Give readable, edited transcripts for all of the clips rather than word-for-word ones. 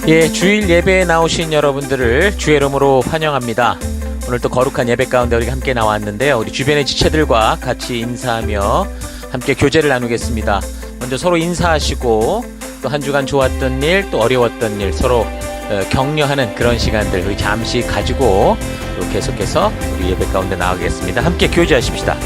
예, 주일 예배에 나오신 여러분들을 주의 이름으로 환영합니다. 오늘 또 거룩한 예배 가운데 우리가 함께 나왔는데요. 우리 주변의 지체들과 같이 인사하며 함께 교제를 나누겠습니다. 먼저 서로 인사하시고 또 한 주간 좋았던 일, 또 어려웠던 일 서로 격려하는 그런 시간들 우리 잠시 가지고 또 계속해서 우리 예배 가운데 나가겠습니다. 함께 교제하십시다.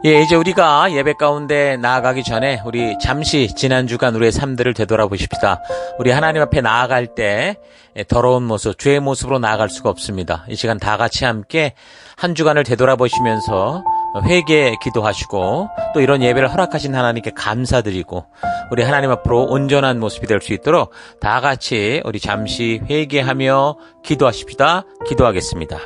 예, 이제 우리가 예배 가운데 나아가기 전에 우리 잠시 지난 주간 우리의 삶들을 되돌아보십시다. 우리 하나님 앞에 나아갈 때 더러운 모습, 죄의 모습으로 나아갈 수가 없습니다. 이 시간 다 같이 함께 한 주간을 되돌아보시면서 회개 기도하시고 또 이런 예배를 허락하신 하나님께 감사드리고 우리 하나님 앞으로 온전한 모습이 될 수 있도록 다 같이 우리 잠시 회개하며 기도하십시다. 기도하겠습니다.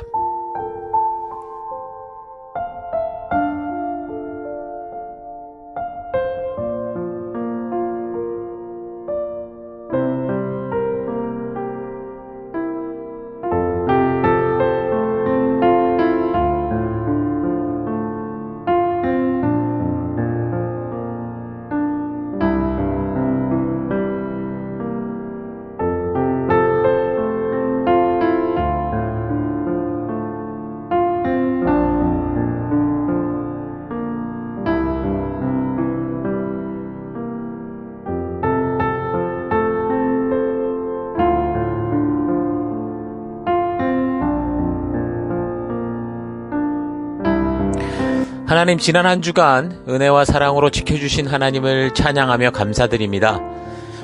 하나님, 지난 한 주간 은혜와 사랑으로 지켜주신 하나님을 찬양하며 감사드립니다.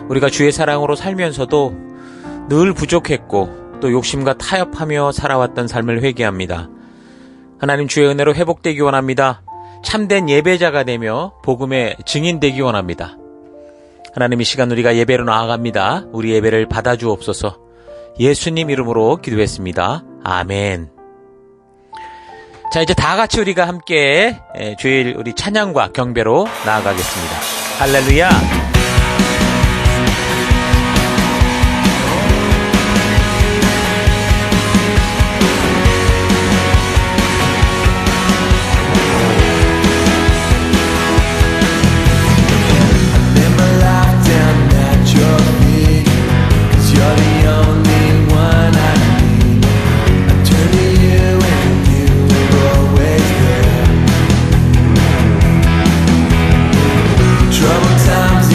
우리가 주의 사랑으로 살면서도 늘 부족했고 또 욕심과 타협하며 살아왔던 삶을 회개합니다. 하나님, 주의 은혜로 회복되기 원합니다. 참된 예배자가 되며 복음의 증인되기 원합니다. 하나님, 이 시간 우리가 예배로 나아갑니다. 우리 예배를 받아주옵소서. 예수님 이름으로 기도했습니다. 아멘. 자, 이제 다 같이 우리가 함께 주일 우리 찬양과 경배로 나아가겠습니다. 할렐루야. Troubled times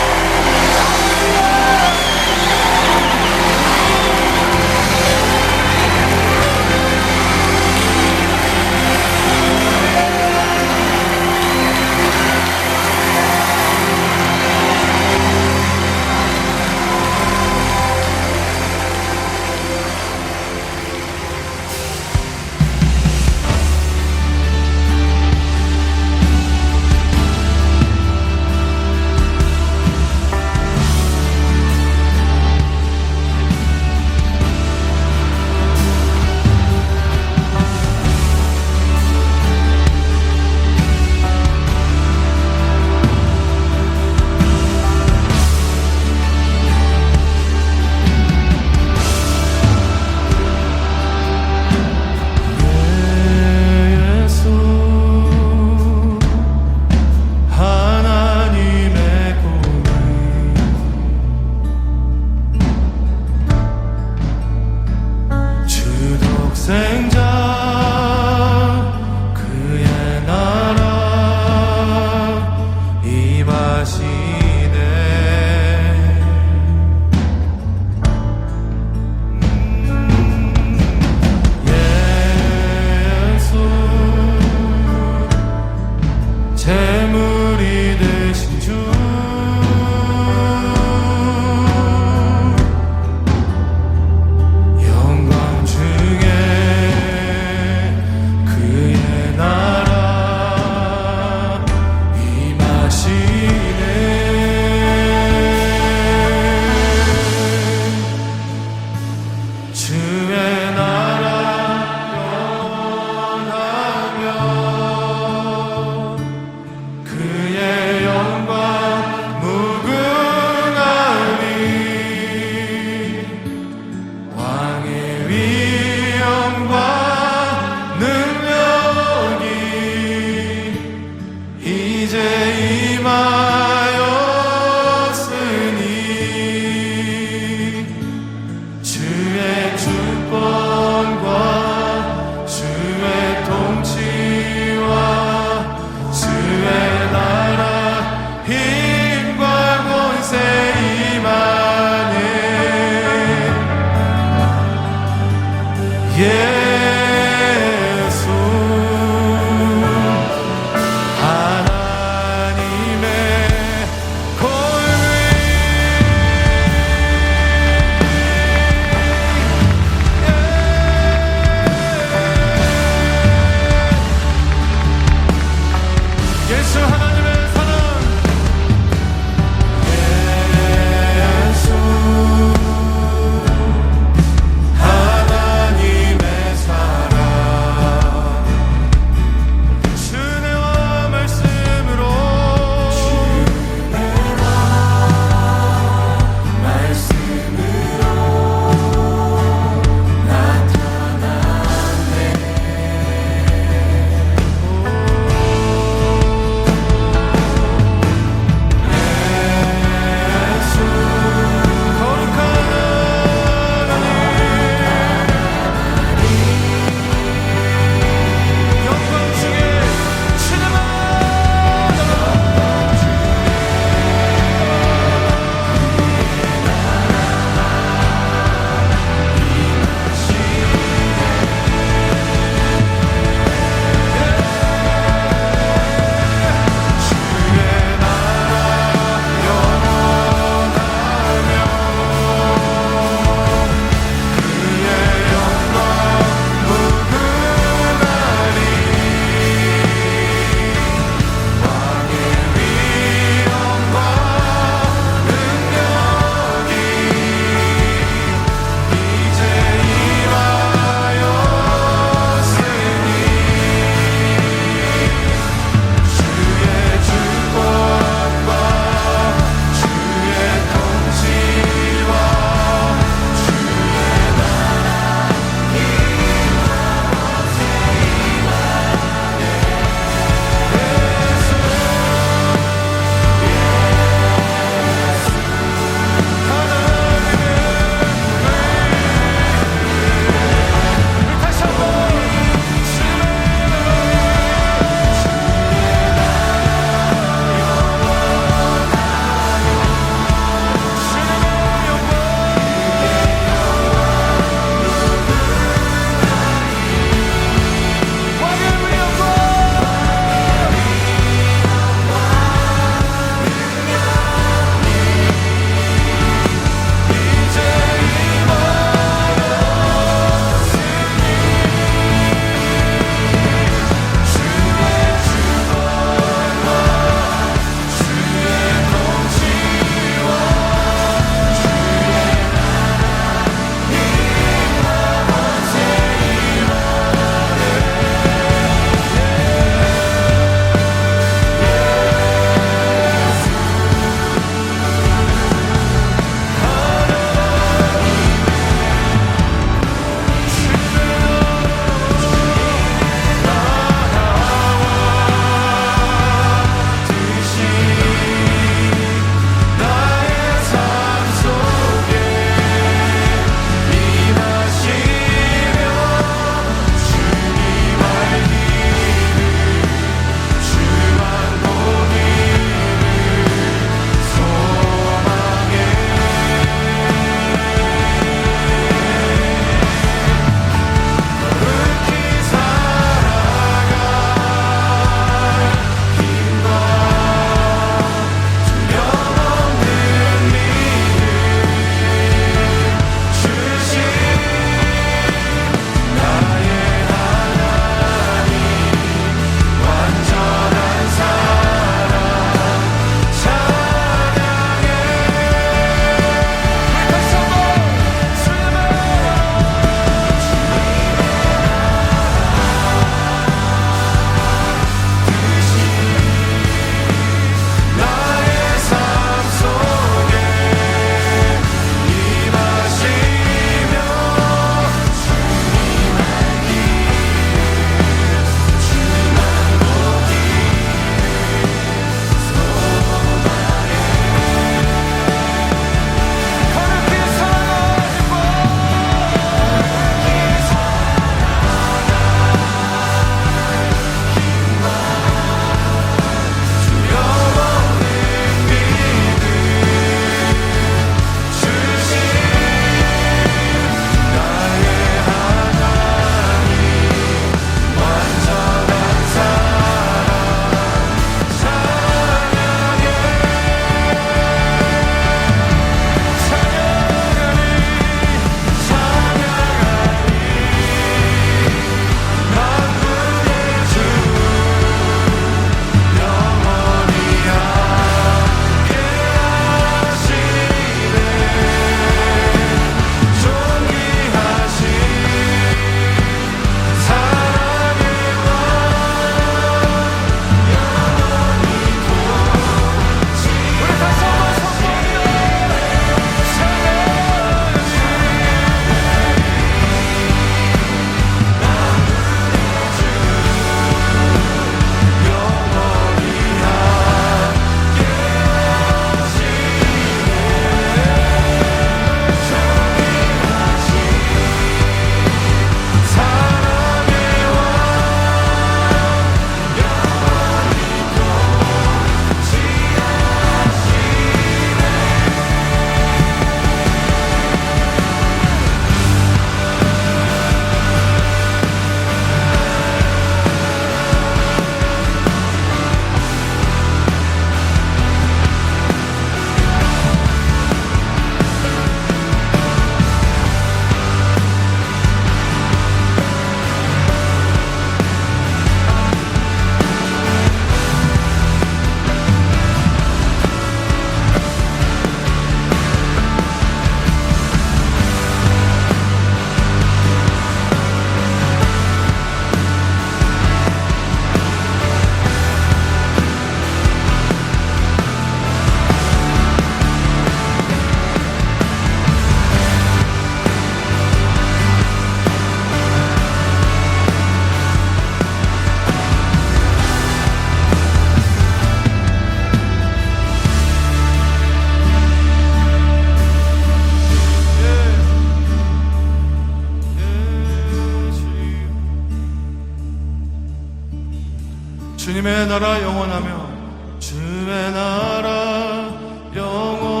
주님의 나라 영원하며 주의 나라 영원하며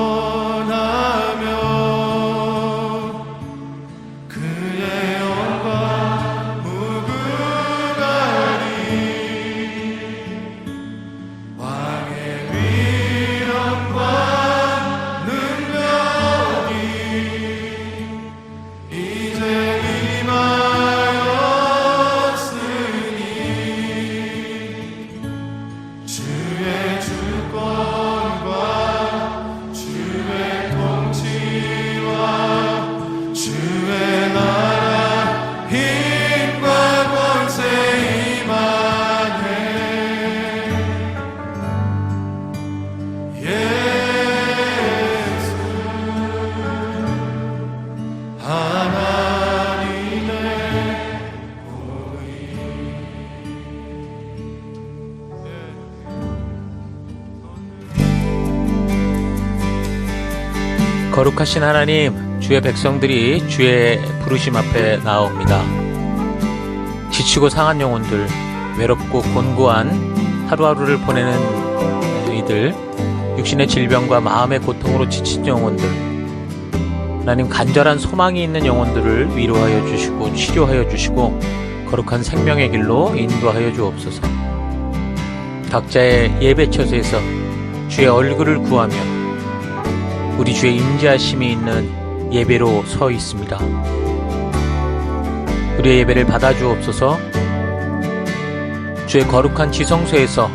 그의 영광 무궁하리 왕의 위엄과 능력이 이제 임하였으니 주의 주권과 주의 통치와 주의 나라 힘과 권세 임하네. 예수 하나님의 거룩하신 하나님, 주의 백성들이 주의 부르심 앞에 나옵니다. 지치고 상한 영혼들, 외롭고 곤고한 하루하루를 보내는 이들, 육신의 질병과 마음의 고통으로 지친 영혼들, 하나님 간절한 소망이 있는 영혼들을 위로하여 주시고 치료하여 주시고 거룩한 생명의 길로 인도하여 주옵소서. 각자의 예배 처소에서 주의 얼굴을 구하며 우리 주의 인자하심이 있는 예배로 서 있습니다. 우리의 예배를 받아주옵소서. 주의 거룩한 지성소에서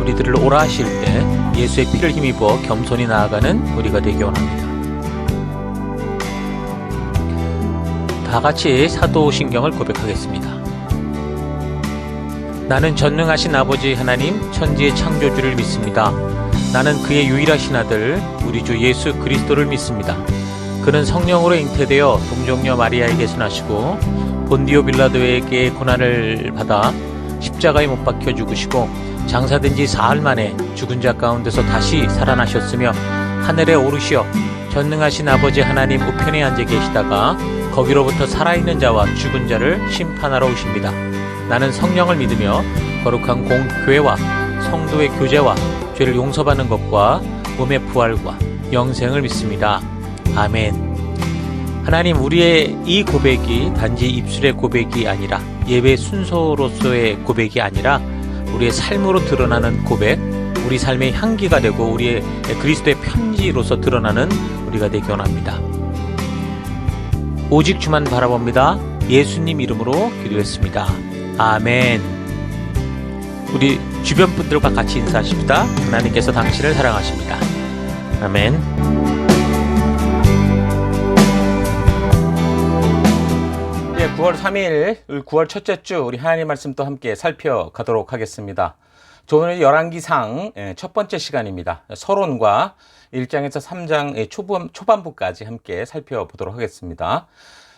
우리들을 오라 하실 때 예수의 피를 힘입어 겸손히 나아가는 우리가 되기 원합니다. 다 같이 사도신경을 고백하겠습니다. 나는 전능하신 아버지 하나님 천지의 창조주를 믿습니다. 나는 그의 유일하신 아들 우리 주 예수 그리스도를 믿습니다. 그는 성령으로 잉태되어 동정녀 마리아에게서 나시고 본디오 빌라도에게 고난을 받아 십자가에 못 박혀 죽으시고 장사된 지 사흘 만에 죽은 자 가운데서 다시 살아나셨으며 하늘에 오르시어 전능하신 아버지 하나님 우편에 앉아 계시다가 거기로부터 살아있는 자와 죽은 자를 심판하러 오십니다. 나는 성령을 믿으며 거룩한 공교회와 성도의 교제와 죄를 용서받는 것과 몸의 부활과 영생을 믿습니다. 아멘. 하나님, 우리의 이 고백이 단지 입술의 고백이 아니라 예배 순서로서의 고백이 아니라 우리의 삶으로 드러나는 고백, 우리 삶의 향기가 되고 우리의 그리스도의 편지로서 드러나는 우리가 되기 원합니다. 오직 주만 바라봅니다. 예수님 이름으로 기도했습니다. 아멘. 우리 주변 분들과 같이 인사하십니다. 하나님께서 당신을 사랑하십니다. 아멘. 예, 9월 3일, 9월 첫째 주 우리 하나님 말씀 또 함께 살펴가도록 하겠습니다. 오늘 열왕기상 첫 번째 시간입니다. 서론과 1장에서 3장 초반부까지 함께 살펴보도록 하겠습니다.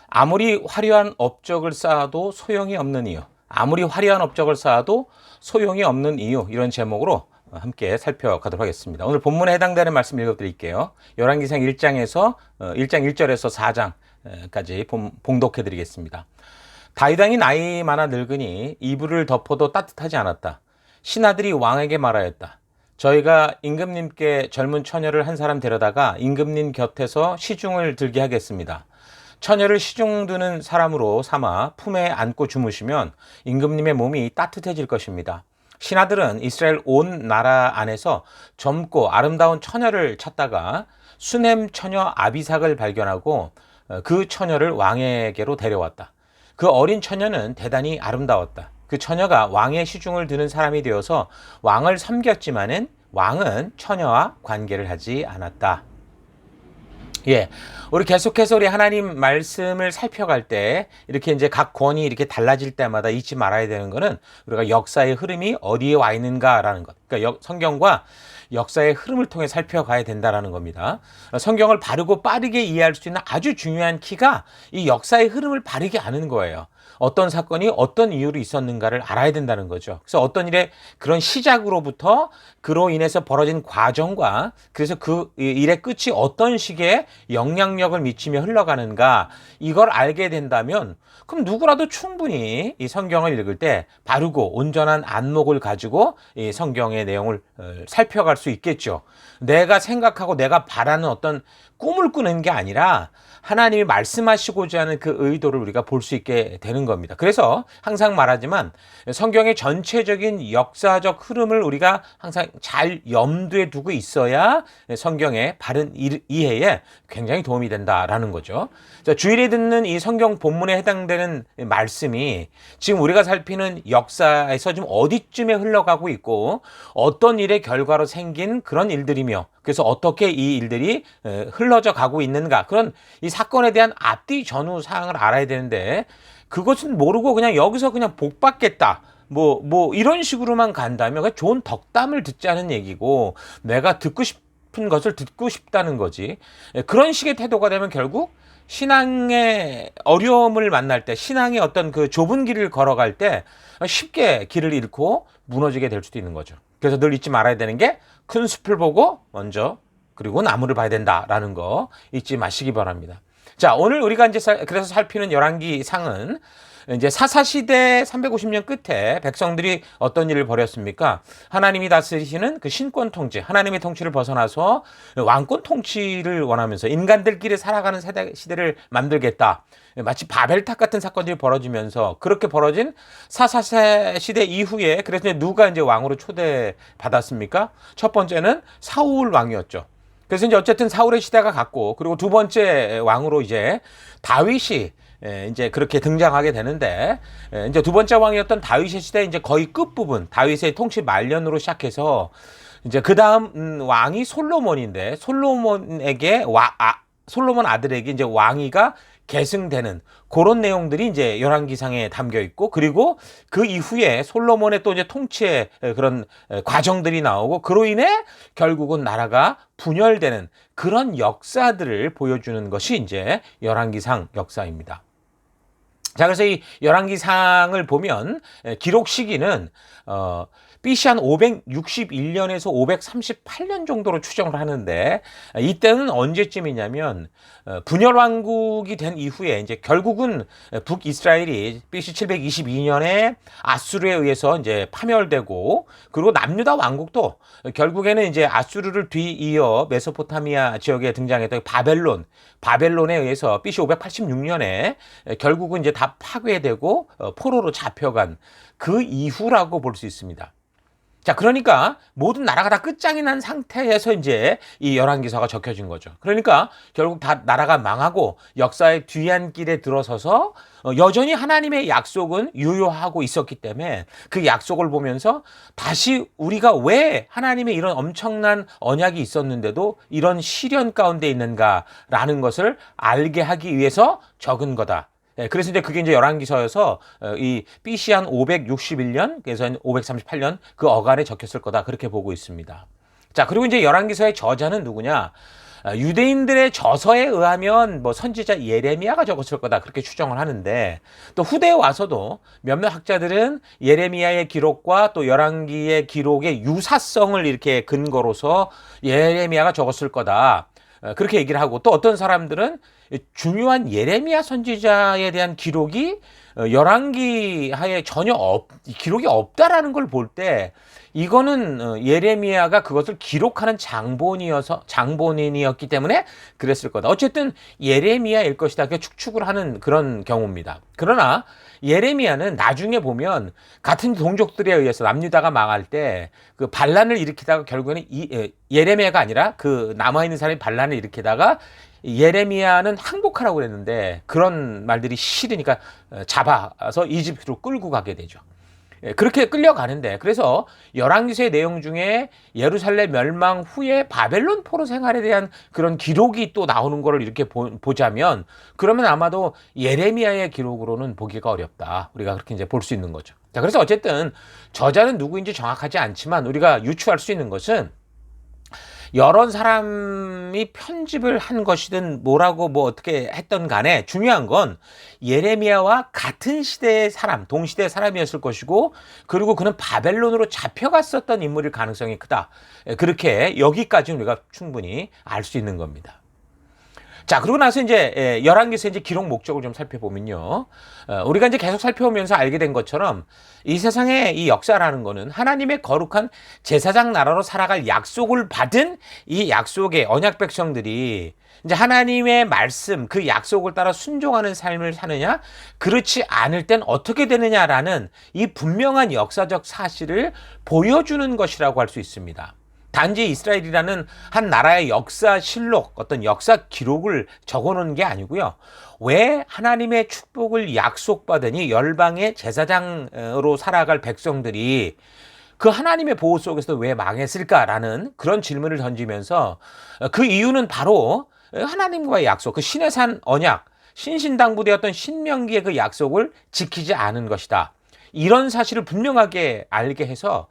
아무리 화려한 업적을 쌓아도 소용이 없는 이유. 아무리 화려한 업적을 쌓아도 소용이 없는 이유, 이런 제목으로 함께 살펴가도록 하겠습니다. 오늘 본문에 해당되는 말씀 읽어드릴게요. 열왕기상 1장에서 1장 1절에서 4장까지 봉독해 드리겠습니다. 다윗 왕이 나이 많아 늙으니 이불을 덮어도 따뜻하지 않았다. 신하들이 왕에게 말하였다. 저희가 임금님께 젊은 처녀를 한 사람 데려다가 임금님 곁에서 시중을 들게 하겠습니다. 처녀를 시중 드는 사람으로 삼아 품에 안고 주무시면 임금님의 몸이 따뜻해질 것입니다. 신하들은 이스라엘 온 나라 안에서 젊고 아름다운 처녀를 찾다가 수넴 처녀 아비삭을 발견하고 그 처녀를 왕에게로 데려왔다. 그 어린 처녀는 대단히 아름다웠다. 그 처녀가 왕의 시중을 드는 사람이 되어서 왕을 섬겼지만은 왕은 처녀와 관계를 하지 않았다. 예, 우리 계속해서 우리 하나님 말씀을 살펴갈 때 이렇게 이제 각 권이 이렇게 달라질 때마다 잊지 말아야 되는 거는 우리가 역사의 흐름이 어디에 와 있는가라는 것. 그러니까 성경과 역사의 흐름을 통해 살펴가야 된다라는 겁니다. 성경을 바르고 빠르게 이해할 수 있는 아주 중요한 키가 이 역사의 흐름을 바르게 아는 거예요. 어떤 사건이 어떤 이유로 있었는가를 알아야 된다는 거죠. 그래서 어떤 일의 그런 시작으로부터 그로 인해서 벌어진 과정과 그래서 그 일의 끝이 어떤 식의 영향력을 미치며 흘러가는가 이걸 알게 된다면 그럼 누구라도 충분히 이 성경을 읽을 때 바르고 온전한 안목을 가지고 이 성경의 내용을 살펴갈 수 있겠죠. 내가 생각하고 내가 바라는 어떤 꿈을 꾸는 게 아니라 하나님이 말씀하시고자 하는 그 의도를 우리가 볼 수 있게 되는 겁니다. 그래서 항상 말하지만 성경의 전체적인 역사적 흐름을 우리가 항상 잘 염두에 두고 있어야 성경의 바른 이해에 굉장히 도움이 된다라는 거죠. 자, 주일에 듣는 이 성경 본문에 해당되는 말씀이 지금 우리가 살피는 역사에서 좀 어디쯤에 흘러가고 있고 어떤 일의 결과로 생긴 그런 일들이며 그래서 어떻게 이 일들이 흘러져 가고 있는가 그런 이 사건에 대한 앞뒤 전후 사항을 알아야 되는데 그것은 모르고 그냥 여기서 그냥 복 받겠다 뭐 이런 식으로만 간다면 좋은 덕담을 듣자는 얘기고 내가 듣고 싶은 것을 듣고 싶다는 거지. 그런 식의 태도가 되면 결국 신앙의 어려움을 만날 때 신앙의 어떤 그 좁은 길을 걸어갈 때 쉽게 길을 잃고 무너지게 될 수도 있는 거죠. 그래서 늘 잊지 말아야 되는 게 큰 숲을 보고 먼저 그리고 나무를 봐야 된다라는 거 잊지 마시기 바랍니다. 자, 오늘 우리가 이제 그래서 살피는 열왕기상은 이제 사사시대 350년 끝에 백성들이 어떤 일을 벌였습니까? 하나님이 다스리시는 그 신권 통치, 하나님의 통치를 벗어나서 왕권 통치를 원하면서 인간들끼리 살아가는 시대를 만들겠다. 마치 바벨탑 같은 사건들이 벌어지면서 그렇게 벌어진 사사시대 이후에 그래서 누가 이제 왕으로 초대받았습니까? 첫 번째는 사울 왕이었죠. 그래서 이제 어쨌든 사울의 시대가 갔고 그리고 두 번째 왕으로 이제 다윗이 이제 그렇게 등장하게 되는데 이제 두 번째 왕이었던 다윗의 시대 이제 거의 끝부분 다윗의 통치 말년으로 시작해서 이제 그 다음 왕이 솔로몬인데 솔로몬 아들에게 이제 왕위가 계승되는 그런 내용들이 이제 열왕기상에 담겨 있고 그리고 그 이후에 솔로몬의 또 이제 통치의 그런 과정들이 나오고 그로 인해 결국은 나라가 분열되는 그런 역사들을 보여주는 것이 이제 열왕기상 역사입니다. 자, 그래서 이 열왕기상을 보면 기록 시기는 BC 한 561년에서 538년 정도로 추정을 하는데 이때는 언제쯤이냐면 분열 왕국이 된 이후에 이제 결국은 북이스라엘이 BC 722년에 아수르에 의해서 이제 파멸되고 그리고 남유다 왕국도 결국에는 이제 아수르를 뒤이어 메소포타미아 지역에 등장했던 바벨론에 의해서 BC 586년에 결국은 이제 다 파괴되고 포로로 잡혀간 그 이후라고 볼 수 있습니다. 자, 그러니까 모든 나라가 다 끝장이 난 상태에서 이제 이 열왕기서가 적혀진 거죠. 그러니까 결국 다 나라가 망하고 역사의 뒤안길에 들어서서 여전히 하나님의 약속은 유효하고 있었기 때문에 그 약속을 보면서 다시 우리가 왜 하나님의 이런 엄청난 언약이 있었는데도 이런 시련 가운데 있는가라는 것을 알게 하기 위해서 적은 거다. 그래서 이제 그게 이제 열왕기서여서 이 BC 한 561년, 그래서 538년 그 어간에 적혔을 거다. 그렇게 보고 있습니다. 자, 그리고 이제 열왕기서의 저자는 누구냐? 유대인들의 저서에 의하면 뭐 선지자 예레미야가 적었을 거다. 그렇게 추정을 하는데 또 후대에 와서도 몇몇 학자들은 예레미야의 기록과 또 열왕기의 기록의 유사성을 이렇게 근거로서 예레미야가 적었을 거다. 그렇게 얘기를 하고 또 어떤 사람들은 중요한 예레미야 선지자에 대한 기록이 열왕기하에 전혀 기록이 없다라는 걸 볼 때 이거는 예레미야가 그것을 기록하는 장본인이었기 때문에 그랬을 거다. 어쨌든 예레미야일 것이다. 그렇게 축축을 하는 그런 경우입니다. 그러나 예레미야는 나중에 보면 같은 동족들에 의해서 남유다가 망할 때 그 반란을 일으키다가 결국에는 예레미야가 아니라 그 남아있는 사람이 반란을 일으키다가 예레미야는 항복하라고 그랬는데 그런 말들이 싫으니까 잡아서 이집트로 끌고 가게 되죠. 그렇게 끌려가는데 그래서 열왕기서의 내용 중에 예루살렘 멸망 후에 바벨론 포로 생활에 대한 그런 기록이 또 나오는 거를 이렇게 보자면 그러면 아마도 예레미야의 기록으로는 보기가 어렵다. 우리가 그렇게 이제 볼 수 있는 거죠. 자, 그래서 어쨌든 저자는 누구인지 정확하지 않지만 우리가 유추할 수 있는 것은 여러 사람이 편집을 한 것이든 뭐라고 뭐 어떻게 했던 간에 중요한 건 예레미야와 같은 시대의 사람, 동시대의 사람이었을 것이고, 그리고 그는 바벨론으로 잡혀갔었던 인물일 가능성이 크다. 그렇게 여기까지 우리가 충분히 알 수 있는 겁니다. 자, 그러고 나서 이제 열왕기서 이제 기록 목적을 좀 살펴보면요, 우리가 이제 계속 살펴보면서 알게 된 것처럼 이 세상의 이 역사라는 거는 하나님의 거룩한 제사장 나라로 살아갈 약속을 받은 이 약속의 언약 백성들이 이제 하나님의 말씀, 그 약속을 따라 순종하는 삶을 사느냐, 그렇지 않을 땐 어떻게 되느냐라는 이 분명한 역사적 사실을 보여주는 것이라고 할 수 있습니다. 단지 이스라엘이라는 한 나라의 역사실록, 어떤 역사 기록을 적어놓은 게 아니고요. 왜 하나님의 축복을 약속받으니 열방의 제사장으로 살아갈 백성들이 그 하나님의 보호 속에서 왜 망했을까라는 그런 질문을 던지면서 그 이유는 바로 하나님과의 약속, 그 신의 산 언약, 신신당부되었던 신명기의 그 약속을 지키지 않은 것이다. 이런 사실을 분명하게 알게 해서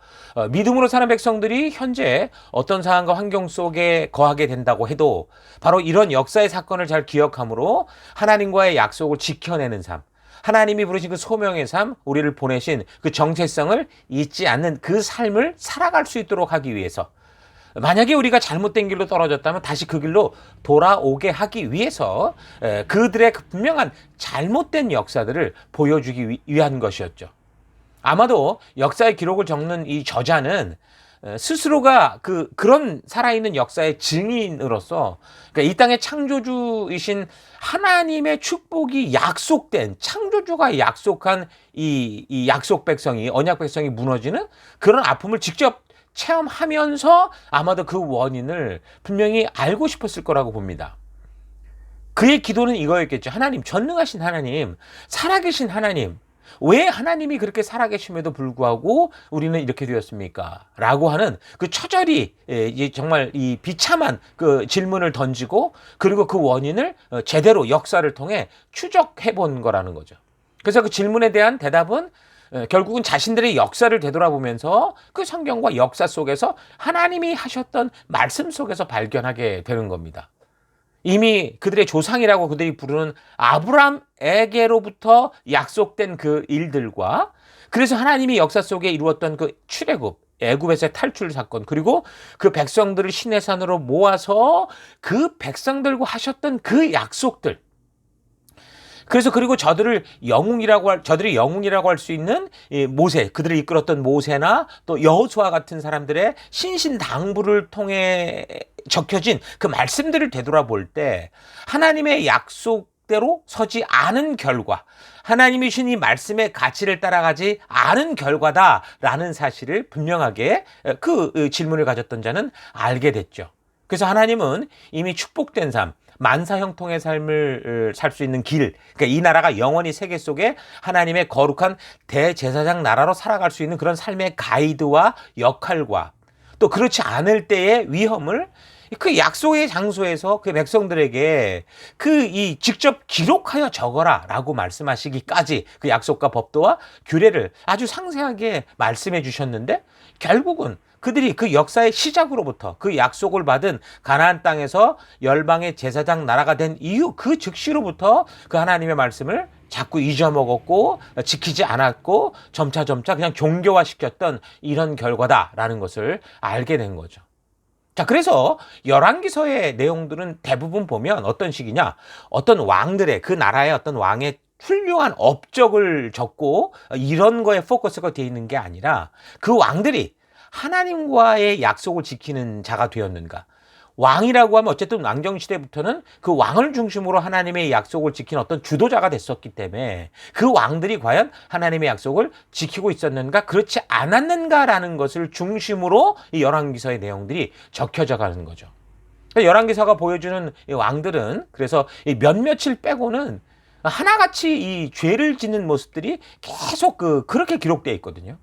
믿음으로 사는 백성들이 현재 어떤 상황과 환경 속에 거하게 된다고 해도 바로 이런 역사의 사건을 잘 기억함으로 하나님과의 약속을 지켜내는 삶, 하나님이 부르신 그 소명의 삶, 우리를 보내신 그 정체성을 잊지 않는 그 삶을 살아갈 수 있도록 하기 위해서, 만약에 우리가 잘못된 길로 떨어졌다면 다시 그 길로 돌아오게 하기 위해서 그들의 그 분명한 잘못된 역사들을 보여주기 위한 것이었죠. 아마도 역사의 기록을 적는 이 저자는 스스로가 그런 살아있는 역사의 증인으로서, 그러니까 이 땅의 창조주이신 하나님의 축복이 약속된, 창조주가 약속한 이 약속 백성이, 언약 백성이 무너지는 그런 아픔을 직접 체험하면서 아마도 그 원인을 분명히 알고 싶었을 거라고 봅니다. 그의 기도는 이거였겠죠. 하나님, 전능하신 하나님, 살아계신 하나님, 왜 하나님이 그렇게 살아계심에도 불구하고 우리는 이렇게 되었습니까? 라고 하는 그 처절히 정말 이 비참한 그 질문을 던지고, 그리고 그 원인을 제대로 역사를 통해 추적해 본 거라는 거죠. 그래서 그 질문에 대한 대답은 결국은 자신들의 역사를 되돌아보면서 그 성경과 역사 속에서 하나님이 하셨던 말씀 속에서 발견하게 되는 겁니다. 이미 그들의 조상이라고 그들이 부르는 아브람에게로부터 약속된 그 일들과, 그래서 하나님이 역사 속에 이루었던 그 출애굽, 애굽에서의 탈출 사건, 그리고 그 백성들을 시내산으로 모아서 그 백성들과 하셨던 그 약속들, 그래서 그리고 저들이 영웅이라고 할 수 있는 모세, 그들을 이끌었던 모세나 또 여호수아 같은 사람들의 신신당부를 통해 적혀진 그 말씀들을 되돌아볼 때 하나님의 약속대로 서지 않은 결과, 하나님이 주신 이 말씀의 가치를 따라가지 않은 결과다라는 사실을 분명하게 그 질문을 가졌던 자는 알게 됐죠. 그래서 하나님은 이미 축복된 삶, 만사형통의 삶을 살 수 있는 길, 그러니까 이 나라가 영원히 세계 속에 하나님의 거룩한 대제사장 나라로 살아갈 수 있는 그런 삶의 가이드와 역할과, 또 그렇지 않을 때의 위험을 그 약속의 장소에서 그 백성들에게 직접 기록하여 적어라 라고 말씀하시기까지 그 약속과 법도와 규례를 아주 상세하게 말씀해 주셨는데, 결국은 그들이 그 역사의 시작으로부터 그 약속을 받은 가나안 땅에서 열방의 제사장 나라가 된 이유, 그 즉시로부터 그 하나님의 말씀을 자꾸 잊어먹었고 지키지 않았고 점차 그냥 종교화시켰던 이런 결과다라는 것을 알게 된 거죠. 자, 그래서 열왕기서의 내용들은 대부분 보면 어떤 식이냐, 어떤 왕들의, 그 나라의 어떤 왕의 훌륭한 업적을 적고 이런 거에 포커스가 되어 있는 게 아니라 그 왕들이 하나님과의 약속을 지키는 자가 되었는가. 왕이라고 하면 어쨌든 왕정시대부터는 그 왕을 중심으로 하나님의 약속을 지키는 어떤 주도자가 됐었기 때문에 그 왕들이 과연 하나님의 약속을 지키고 있었는가, 그렇지 않았는가라는 것을 중심으로 이 열왕기서의 내용들이 적혀져 가는 거죠. 열왕기서가 보여주는 이 왕들은 그래서 이 몇몇을 빼고는 하나같이 이 죄를 짓는 모습들이 계속 그렇게 기록되어 있거든요.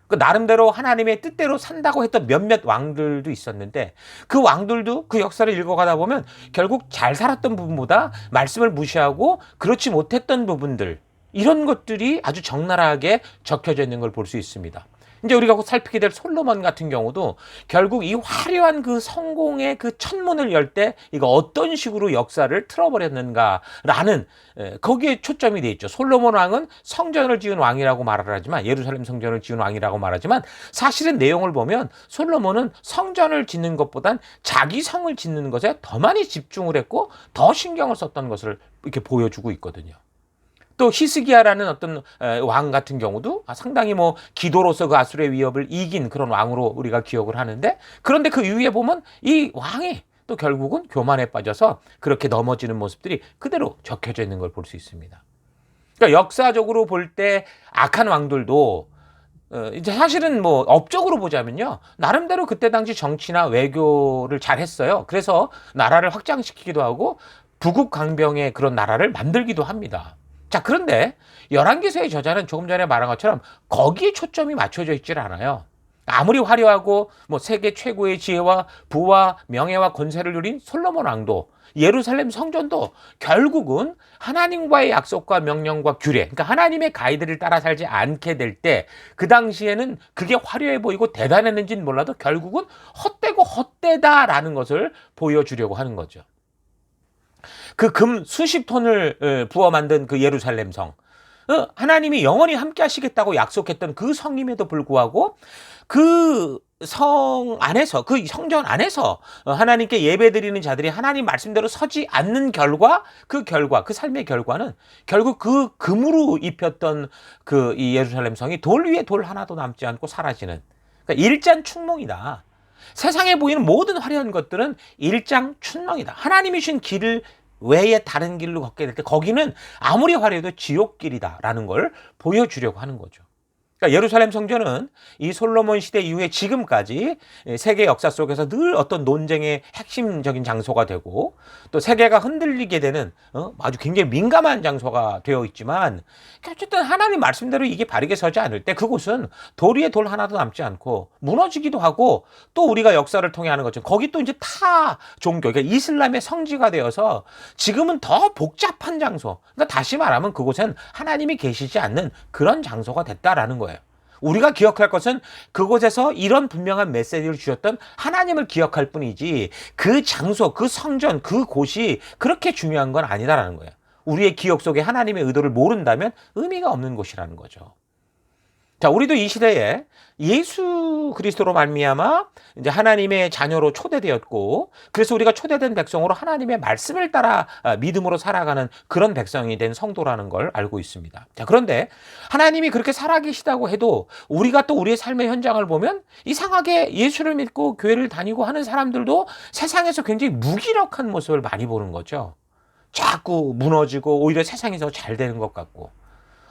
그 나름대로 하나님의 뜻대로 산다고 했던 몇몇 왕들도 있었는데, 그 왕들도 그 역사를 읽어가다 보면 결국 잘 살았던 부분보다 말씀을 무시하고 그렇지 못했던 부분들, 이런 것들이 아주 적나라하게 적혀져 있는 걸 볼 수 있습니다. 이제 우리가 곧 살피게 될 솔로몬 같은 경우도 결국 이 화려한 그 성공의 그 천문을 열 때 이거 어떤 식으로 역사를 틀어버렸는가라는 거기에 초점이 돼 있죠. 솔로몬 왕은 성전을 지은 왕이라고 말을 하지만, 예루살렘 성전을 지은 왕이라고 말하지만, 사실은 내용을 보면 솔로몬은 성전을 짓는 것보단 자기 성을 짓는 것에 더 많이 집중을 했고 더 신경을 썼던 것을 이렇게 보여주고 있거든요. 또 히스기야라는 어떤 왕 같은 경우도 상당히 뭐 기도로서 그 아수르의 위협을 이긴 그런 왕으로 우리가 기억을 하는데, 그런데 그 이후에 보면 이 왕이 또 결국은 교만에 빠져서 그렇게 넘어지는 모습들이 그대로 적혀져 있는 걸 볼 수 있습니다. 그러니까 역사적으로 볼 때 악한 왕들도 이제 사실은 뭐 업적으로 보자면요, 나름대로 그때 당시 정치나 외교를 잘 했어요. 그래서 나라를 확장시키기도 하고 부국 강병의 그런 나라를 만들기도 합니다. 자, 그런데 열왕기서의 저자는 조금 전에 말한 것처럼 거기에 초점이 맞춰져 있질 않아요. 아무리 화려하고 뭐 세계 최고의 지혜와 부와 명예와 권세를 누린 솔로몬 왕도, 예루살렘 성전도 결국은 하나님과의 약속과 명령과 규례, 그러니까 하나님의 가이드를 따라 살지 않게 될 때, 그 당시에는 그게 화려해 보이고 대단했는지는 몰라도 결국은 헛되고 헛되다라는 것을 보여주려고 하는 거죠. 그 금 수십 톤을 부어 만든 그 예루살렘 성, 하나님이 영원히 함께 하시겠다고 약속했던 그 성임에도 불구하고 그 성 안에서, 그 성전 안에서 하나님께 예배드리는 자들이 하나님 말씀대로 서지 않는 결과, 그 삶의 결과는 결국 그 금으로 입혔던 그 이 예루살렘 성이 돌 위에 돌 하나도 남지 않고 사라지는, 그러니까 일장춘몽이다. 세상에 보이는 모든 화려한 것들은 일장춘몽이다. 하나님이 주신 길을 외에 다른 길로 걷게 될 때 거기는 아무리 화려해도 지옥길이다라는 걸 보여주려고 하는 거죠. 그러니까 예루살렘 성전은 이 솔로몬 시대 이후에 지금까지 세계 역사 속에서 늘 어떤 논쟁의 핵심적인 장소가 되고, 또 세계가 흔들리게 되는 아주 굉장히 민감한 장소가 되어 있지만, 어쨌든 하나님 말씀대로 이게 바르게 서지 않을 때 그곳은 돌 위에 돌 하나도 남지 않고 무너지기도 하고, 또 우리가 역사를 통해 하는 것처럼 거기 또 이제 타 종교, 그러니까 이슬람의 성지가 되어서 지금은 더 복잡한 장소, 그러니까 다시 말하면 그곳엔 하나님이 계시지 않는 그런 장소가 됐다라는 거예요. 우리가 기억할 것은 그곳에서 이런 분명한 메시지를 주셨던 하나님을 기억할 뿐이지, 그 장소, 그 성전, 그 곳이 그렇게 중요한 건 아니다라는 거예요. 우리의 기억 속에 하나님의 의도를 모른다면 의미가 없는 곳이라는 거죠. 자, 우리도 이 시대에 예수 그리스도로 말미암아 이제 하나님의 자녀로 초대되었고, 그래서 우리가 초대된 백성으로 하나님의 말씀을 따라 믿음으로 살아가는 그런 백성이 된 성도라는 걸 알고 있습니다. 자, 그런데 하나님이 그렇게 살아계시다고 해도 우리가 또 우리의 삶의 현장을 보면 이상하게 예수를 믿고 교회를 다니고 하는 사람들도 세상에서 굉장히 무기력한 모습을 많이 보는 거죠. 자꾸 무너지고 오히려 세상에서 잘 되는 것 같고,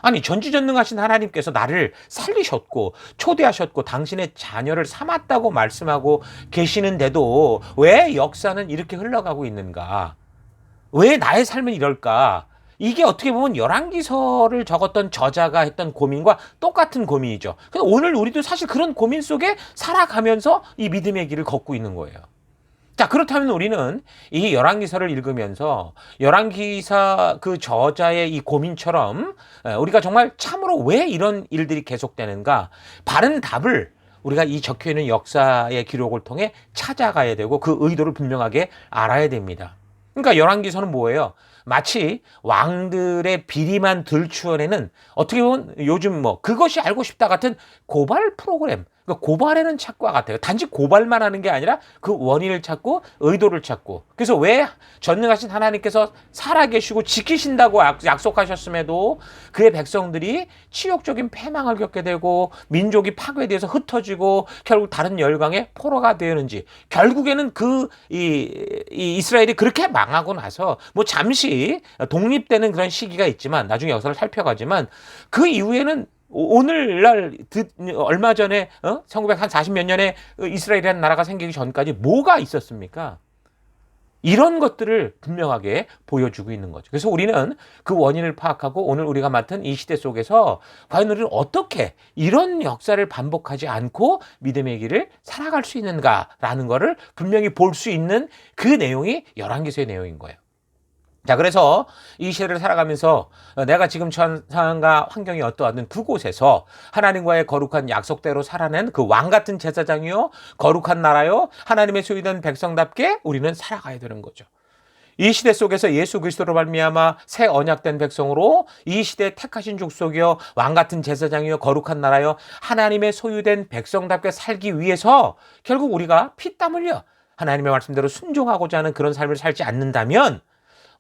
아니, 전지전능하신 하나님께서 나를 살리셨고 초대하셨고 당신의 자녀를 삼았다고 말씀하고 계시는데도 왜 역사는 이렇게 흘러가고 있는가? 왜 나의 삶은 이럴까? 이게 어떻게 보면 열왕기서를 적었던 저자가 했던 고민과 똑같은 고민이죠. 근데 오늘 우리도 사실 그런 고민 속에 살아가면서 이 믿음의 길을 걷고 있는 거예요. 자, 그렇다면 우리는 이 열왕기서를 읽으면서 열왕기사 그 저자의 이 고민처럼 우리가 정말 참으로 왜 이런 일들이 계속되는가, 바른 답을 우리가 이 적혀있는 역사의 기록을 통해 찾아가야 되고 그 의도를 분명하게 알아야 됩니다. 그러니까 열왕기서는 뭐예요? 마치 왕들의 비리만 들추어내는, 어떻게 보면 요즘 뭐 그것이 알고 싶다 같은 고발 프로그램, 그러니까 고발하는 책과 같아요. 단지 고발만 하는 게 아니라 그 원인을 찾고 의도를 찾고, 그래서 왜 전능하신 하나님께서 살아계시고 지키신다고 약속하셨음에도 그의 백성들이 치욕적인 패망을 겪게 되고 민족이 파괴돼서 흩어지고 결국 다른 열강의 포로가 되는지, 결국에는 이 이스라엘이 그렇게 망하고 나서 뭐 잠시 독립되는 그런 시기가 있지만, 나중에 역사를 살펴가지만 그 이후에는 오늘날 얼마 전에 1940몇 년에 이스라엘이라는 나라가 생기기 전까지 뭐가 있었습니까? 이런 것들을 분명하게 보여주고 있는 거죠. 그래서 우리는 그 원인을 파악하고 오늘 우리가 맡은 이 시대 속에서 과연 우리는 어떻게 이런 역사를 반복하지 않고 믿음의 길을 살아갈 수 있는가라는 것을 분명히 볼 수 있는 그 내용이 열왕기서의 내용인 거예요. 자, 그래서 이 시대를 살아가면서 내가 지금 처한 상황과 환경이 어떠하든 그곳에서 하나님과의 거룩한 약속대로 살아낸 그 왕 같은 제사장이요, 거룩한 나라요, 하나님의 소유된 백성답게 우리는 살아가야 되는 거죠. 이 시대 속에서 예수 그리스도로 말미암아 새 언약된 백성으로 이 시대에 택하신 족속이요, 왕 같은 제사장이요, 거룩한 나라요, 하나님의 소유된 백성답게 살기 위해서 결국 우리가 피땀 흘려 하나님의 말씀대로 순종하고자 하는 그런 삶을 살지 않는다면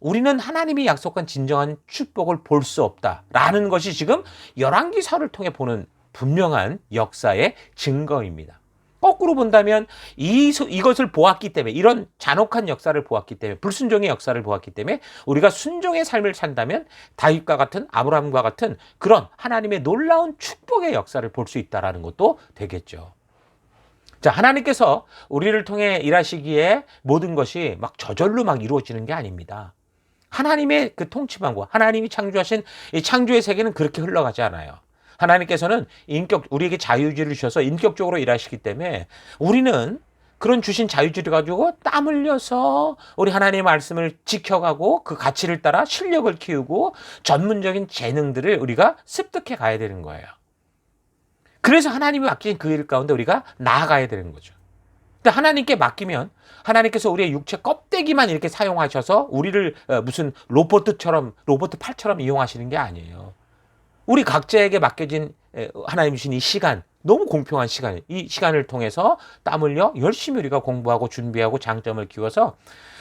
우리는 하나님이 약속한 진정한 축복을 볼 수 없다라는 것이 지금 열왕기서를 통해 보는 분명한 역사의 증거입니다. 거꾸로 본다면 이것을 보았기 때문에, 이런 잔혹한 역사를 보았기 때문에, 불순종의 역사를 보았기 때문에 우리가 순종의 삶을 산다면 다윗과 같은, 아브라함과 같은 그런 하나님의 놀라운 축복의 역사를 볼 수 있다는 것도 되겠죠. 자, 하나님께서 우리를 통해 일하시기에 모든 것이 막 저절로 막 이루어지는 게 아닙니다. 하나님의 그 통치만과 하나님이 창조하신 이 창조의 세계는 그렇게 흘러가지 않아요. 하나님께서는 우리에게 자유의지를 주셔서 인격적으로 일하시기 때문에 우리는 그런 주신 자유의지를 가지고 땀 흘려서 우리 하나님의 말씀을 지켜가고 그 가치를 따라 실력을 키우고 전문적인 재능들을 우리가 습득해 가야 되는 거예요. 그래서 하나님이 맡긴 그 일 가운데 우리가 나아가야 되는 거죠. 근데 하나님께 맡기면 하나님께서 우리의 육체 껍데기만 이렇게 사용하셔서 우리를 무슨 로봇 팔처럼 이용하시는 게 아니에요. 우리 각자에게 맡겨진 하나님 주신 이 시간, 너무 공평한 시간이에요. 이 시간을 통해서 땀 흘려 열심히 우리가 공부하고 준비하고 장점을 키워서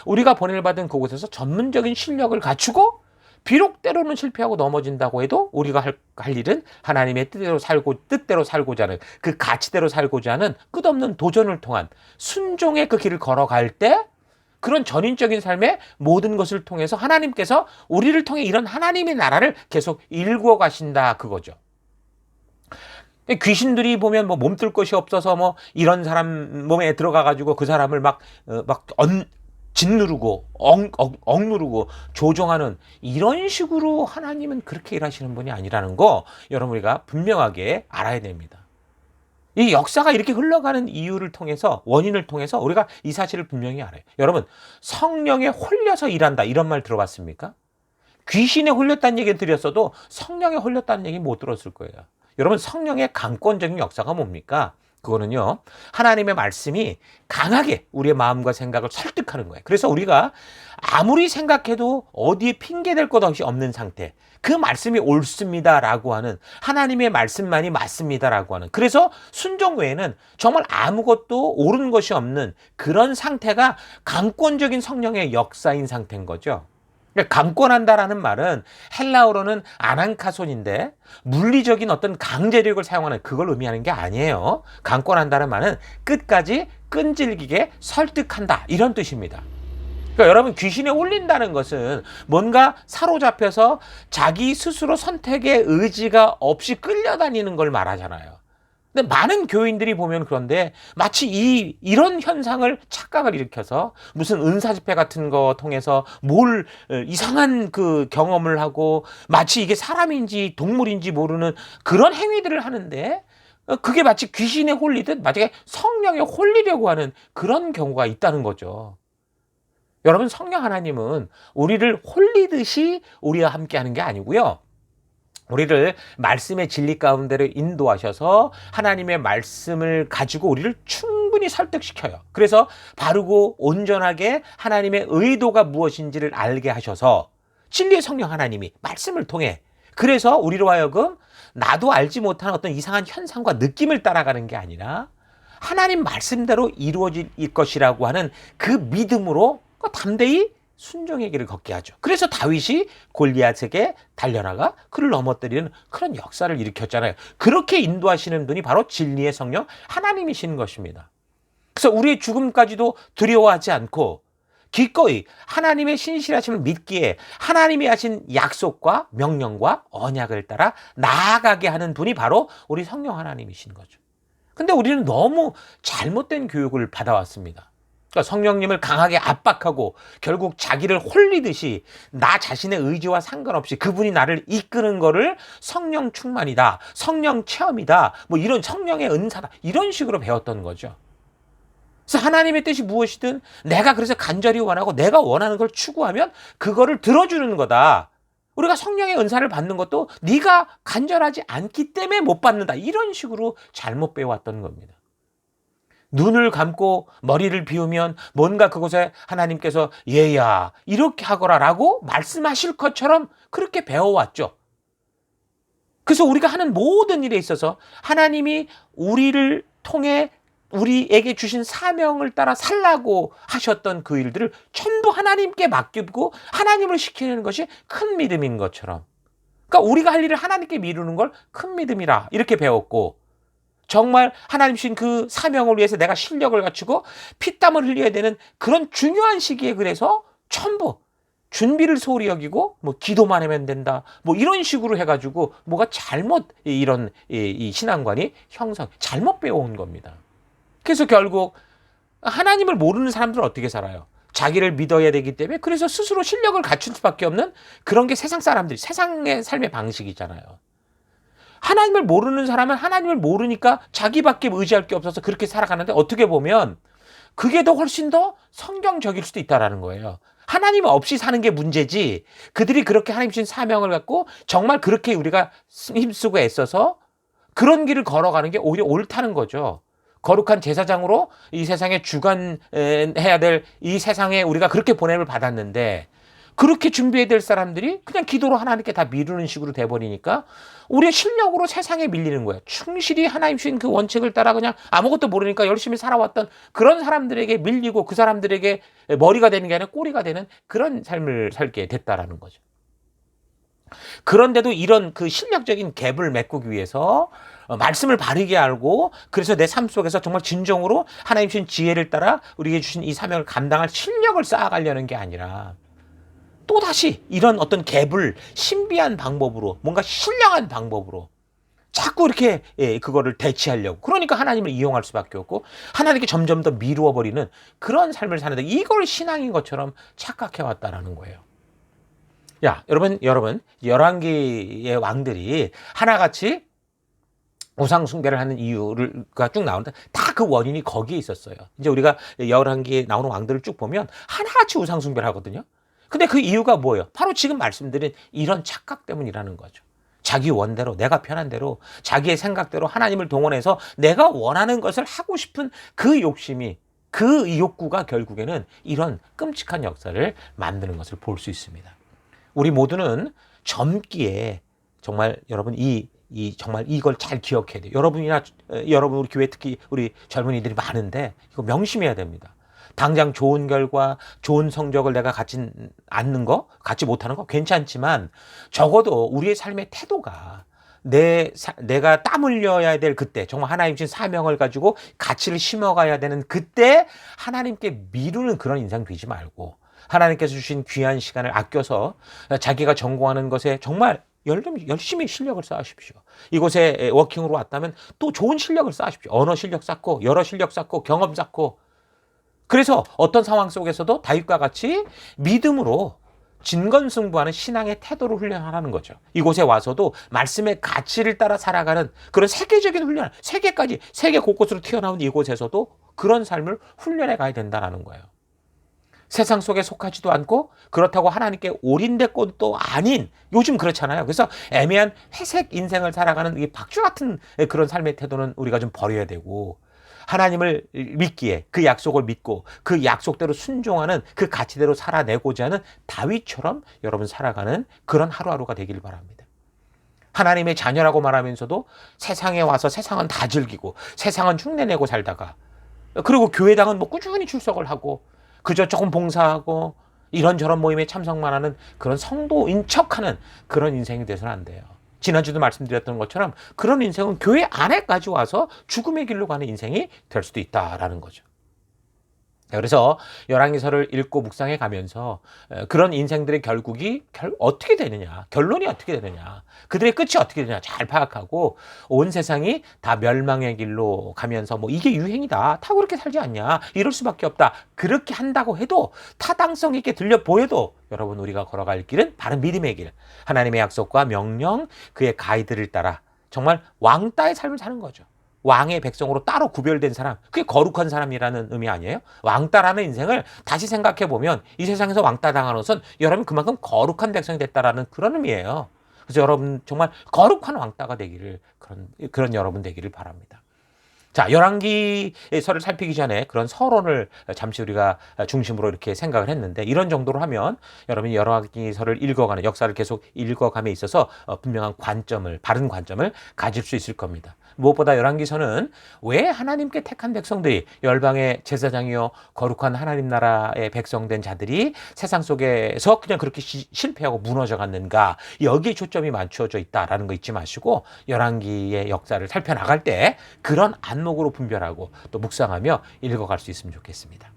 우리가 번일받은 그곳에서 전문적인 실력을 갖추고 비록 때로는 실패하고 넘어진다고 해도 우리가 할 일은 하나님의 뜻대로 살고자 하는 그 가치대로 살고자 하는 끝없는 도전을 통한 순종의 그 길을 걸어갈 때 그런 전인적인 삶의 모든 것을 통해서 하나님께서 우리를 통해 이런 하나님의 나라를 계속 일구어 가신다 그거죠. 귀신들이 보면 뭐 몸둘 것이 없어서 뭐 이런 사람 몸에 들어가 가지고 그 사람을 짓누르고 억누르고 조종하는 이런 식으로 하나님은 그렇게 일하시는 분이 아니라는 거 여러분 우리가 분명하게 알아야 됩니다. 이 역사가 이렇게 흘러가는 이유를 통해서, 원인을 통해서 우리가 이 사실을 분명히 알아요. 여러분, 성령에 홀려서 일한다 이런 말 들어봤습니까? 귀신에 홀렸다는 얘기 드렸어도 성령에 홀렸다는 얘기 못 들었을 거예요. 여러분, 성령의 강권적인 역사가 뭡니까? 그거는요, 하나님의 말씀이 강하게 우리의 마음과 생각을 설득하는 거예요. 그래서 우리가 아무리 생각해도 어디에 핑계댈 것 없이 없는 상태, 그 말씀이 옳습니다라고 하는, 하나님의 말씀만이 맞습니다라고 하는, 그래서 순종 외에는 정말 아무것도 옳은 것이 없는 그런 상태가 강권적인 성령의 역사인 상태인 거죠. 강권한다라는 말은 헬라어로는 아난카손인데 물리적인 어떤 강제력을 사용하는 그걸 의미하는 게 아니에요. 강권한다는 말은 끝까지 끈질기게 설득한다 이런 뜻입니다. 그러니까 여러분, 귀신에 홀린다는 것은 뭔가 사로잡혀서 자기 스스로 선택의 의지가 없이 끌려다니는 걸 말하잖아요. 근데 많은 교인들이 보면 그런데 마치 이런 현상을 착각을 일으켜서 무슨 은사 집회 같은 거 통해서 이상한 그 경험을 하고 마치 이게 사람인지 동물인지 모르는 그런 행위들을 하는데 그게 마치 귀신에 홀리듯 마치 성령에 홀리려고 하는 그런 경우가 있다는 거죠. 여러분, 성령 하나님은 우리를 홀리듯이 우리와 함께 하는 게 아니고요. 우리를 말씀의 진리 가운데로 인도하셔서 하나님의 말씀을 가지고 우리를 충분히 설득시켜요. 그래서 바르고 온전하게 하나님의 의도가 무엇인지를 알게 하셔서 진리의 성령 하나님이 말씀을 통해, 그래서 우리로 하여금 나도 알지 못하는 어떤 이상한 현상과 느낌을 따라가는 게 아니라 하나님 말씀대로 이루어질 것이라고 하는 그 믿음으로 담대히 순종의 길을 걷게 하죠. 그래서 다윗이 골리앗에게 달려나가 그를 넘어뜨리는 그런 역사를 일으켰잖아요. 그렇게 인도하시는 분이 바로 진리의 성령 하나님이신 것입니다. 그래서 우리의 죽음까지도 두려워하지 않고 기꺼이 하나님의 신실하심을 믿기에 하나님이 하신 약속과 명령과 언약을 따라 나아가게 하는 분이 바로 우리 성령 하나님이신 거죠. 근데 우리는 너무 잘못된 교육을 받아왔습니다. 그러니까 성령님을 강하게 압박하고 결국 자기를 홀리듯이 나 자신의 의지와 상관없이 그분이 나를 이끄는 거를 성령 충만이다, 성령 체험이다, 뭐 이런 성령의 은사다, 이런 식으로 배웠던 거죠. 그래서 하나님의 뜻이 무엇이든 내가 그래서 간절히 원하고 내가 원하는 걸 추구하면 그거를 들어주는 거다. 우리가 성령의 은사를 받는 것도 네가 간절하지 않기 때문에 못 받는다. 이런 식으로 잘못 배워왔던 겁니다. 눈을 감고 머리를 비우면 뭔가 그곳에 하나님께서 얘야 이렇게 하거라라고 말씀하실 것처럼 그렇게 배워왔죠. 그래서 우리가 하는 모든 일에 있어서 하나님이 우리를 통해 우리에게 주신 사명을 따라 살라고 하셨던 그 일들을 전부 하나님께 맡기고 하나님을 시키는 것이 큰 믿음인 것처럼, 그러니까 우리가 할 일을 하나님께 미루는 걸 큰 믿음이라 이렇게 배웠고, 정말 하나님 주신 그 사명을 위해서 내가 실력을 갖추고 피땀을 흘려야 되는 그런 중요한 시기에 그래서 전부 준비를 소홀히 여기고 뭐 기도만 하면 된다 뭐 이런 식으로 해가지고 뭐가 잘못 이런 이 신앙관이 잘못 배워온 겁니다. 그래서 결국 하나님을 모르는 사람들은 어떻게 살아요? 자기를 믿어야 되기 때문에 그래서 스스로 실력을 갖출 수밖에 없는 그런 게 세상 사람들이 세상의 삶의 방식이잖아요. 하나님을 모르는 사람은 하나님을 모르니까 자기밖에 의지할 게 없어서 그렇게 살아가는데 어떻게 보면 그게 더 훨씬 더 성경적일 수도 있다라는 거예요. 하나님 없이 사는 게 문제지 그들이 그렇게 하나님 주신 사명을 갖고 정말 그렇게 우리가 힘쓰고 애써서 그런 길을 걸어가는 게 오히려 옳다는 거죠. 거룩한 제사장으로 이 세상에 주관해야 될 이 세상에 우리가 그렇게 보냄을 받았는데 그렇게 준비해야 될 사람들이 그냥 기도로 하나님께 다 미루는 식으로 돼버리니까 우리의 실력으로 세상에 밀리는 거예요. 충실히 하나님 주신 그 원칙을 따라 그냥 아무것도 모르니까 열심히 살아왔던 그런 사람들에게 밀리고 그 사람들에게 머리가 되는 게 아니라 꼬리가 되는 그런 삶을 살게 됐다라는 거죠. 그런데도 이런 그 실력적인 갭을 메꾸기 위해서 말씀을 바르게 알고 그래서 내 삶 속에서 정말 진정으로 하나님 주신 지혜를 따라 우리에게 주신 이 사명을 감당할 실력을 쌓아가려는 게 아니라 또다시 이런 어떤 갭을 신비한 방법으로 뭔가 신령한 방법으로 자꾸 이렇게 그거를 대체하려고 그러니까 하나님을 이용할 수밖에 없고 하나님께 점점 더 미루어버리는 그런 삶을 사는데 이걸 신앙인 것처럼 착각해왔다라는 거예요. 야, 여러분, 열왕기의 왕들이 하나같이 우상 숭배를 하는 이유가 쭉 나오는데 다 그 원인이 거기에 있었어요. 이제 우리가 열왕기에 나오는 왕들을 쭉 보면 하나같이 우상 숭배를 하거든요. 근데 그 이유가 뭐예요? 바로 지금 말씀드린 이런 착각 때문이라는 거죠. 자기 원대로 내가 편한 대로 자기의 생각대로 하나님을 동원해서 내가 원하는 것을 하고 싶은 그 욕심이 그 욕구가 결국에는 이런 끔찍한 역사를 만드는 것을 볼 수 있습니다. 우리 모두는 젊기에 정말 여러분 정말 이걸 잘 기억해야 돼요. 여러분 우리 교회 특히 우리 젊은이들이 많은데 이거 명심해야 됩니다. 당장 좋은 결과, 좋은 성적을 내가 갖지 못하는 거 괜찮지만 적어도 우리의 삶의 태도가 내가 땀 흘려야 될 그때 정말 하나님 주신 사명을 가지고 가치를 심어가야 되는 그때 하나님께 미루는 그런 인생 되지 말고 하나님께서 주신 귀한 시간을 아껴서 자기가 전공하는 것에 정말 열심히 실력을 쌓으십시오. 이곳에 워킹으로 왔다면 또 좋은 실력을 쌓으십시오. 언어 실력 쌓고 여러 실력 쌓고 경험 쌓고 그래서 어떤 상황 속에서도 다윗과 같이 믿음으로 진건승부하는 신앙의 태도를 훈련하라는 거죠. 이곳에 와서도 말씀의 가치를 따라 살아가는 그런 세계적인 훈련, 세계 곳곳으로 튀어나온 이곳에서도 그런 삶을 훈련해 가야 된다는 거예요. 세상 속에 속하지도 않고 그렇다고 하나님께 올인된 것도 아닌 요즘 그렇잖아요. 그래서 애매한 회색 인생을 살아가는 이 박쥐 같은 그런 삶의 태도는 우리가 좀 버려야 되고 하나님을 믿기에 그 약속을 믿고 그 약속대로 순종하는 그 가치대로 살아내고자 하는 다윗처럼 여러분 살아가는 그런 하루하루가 되길 바랍니다. 하나님의 자녀라고 말하면서도 세상에 와서 세상은 다 즐기고 세상은 흉내내고 살다가 그리고 교회당은 뭐 꾸준히 출석을 하고 그저 조금 봉사하고 이런저런 모임에 참석만 하는 그런 성도인 척하는 그런 인생이 돼서는 안 돼요. 지난주도 말씀드렸던 것처럼 그런 인생은 교회 안에까지 와서 죽음의 길로 가는 인생이 될 수도 있다라는 거죠. 그래서 열왕기서를 읽고 묵상해 가면서 그런 인생들의 결국이 어떻게 되느냐, 결론이 어떻게 되느냐, 그들의 끝이 어떻게 되느냐 잘 파악하고 온 세상이 다 멸망의 길로 가면서 뭐 이게 유행이다, 다 그렇게 살지 않냐, 이럴 수밖에 없다. 그렇게 한다고 해도 타당성 있게 들려 보여도 여러분 우리가 걸어갈 길은 바른 믿음의 길, 하나님의 약속과 명령, 그의 가이드를 따라 정말 왕따의 삶을 사는 거죠. 왕의 백성으로 따로 구별된 사람, 그게 거룩한 사람이라는 의미 아니에요? 왕따라는 인생을 다시 생각해 보면 이 세상에서 왕따 당하는 것은 여러분 그만큼 거룩한 백성이 됐다라는 그런 의미예요. 그래서 여러분 정말 거룩한 왕따가 되기를 그런 여러분 되기를 바랍니다. 자, 열왕기서를 살피기 전에 그런 서론을 잠시 우리가 중심으로 이렇게 생각을 했는데, 이런 정도로 하면 여러분이 열왕기서를 읽어가는, 역사를 계속 읽어감에 있어서 분명한 관점을, 바른 관점을 가질 수 있을 겁니다. 무엇보다 열왕기서는 왜 하나님께 택한 백성들이, 열방의 제사장이요 거룩한 하나님 나라의 백성된 자들이 세상 속에서 그냥 그렇게 실패하고 무너져 갔는가, 여기에 초점이 맞추어져 있다라는 거 잊지 마시고 열왕기의 역사를 살펴나갈 때 그런 안목으로 분별하고 또 묵상하며 읽어갈 수 있으면 좋겠습니다.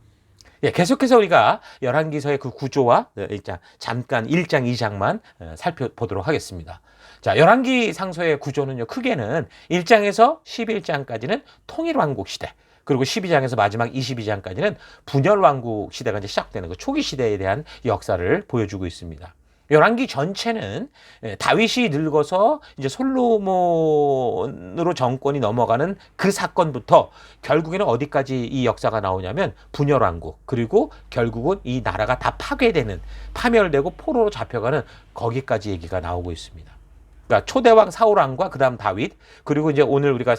예, 계속해서 우리가 열왕기서의 그 구조와 잠깐 1장, 2장만 살펴보도록 하겠습니다. 자, 열왕기 상서의 구조는요, 크게는 1장에서 11장까지는 통일왕국 시대, 그리고 12장에서 마지막 22장까지는 분열왕국 시대가 이제 시작되는 그 초기 시대에 대한 역사를 보여주고 있습니다. 열왕기 전체는 다윗이 늙어서 이제 솔로몬으로 정권이 넘어가는 그 사건부터 결국에는 어디까지 이 역사가 나오냐면 분열왕국, 그리고 결국은 이 나라가 다 파괴되는, 파멸되고 포로로 잡혀가는 거기까지 얘기가 나오고 있습니다. 그러니까 초대왕 사울왕과 그다음 다윗, 그리고 이제 오늘부터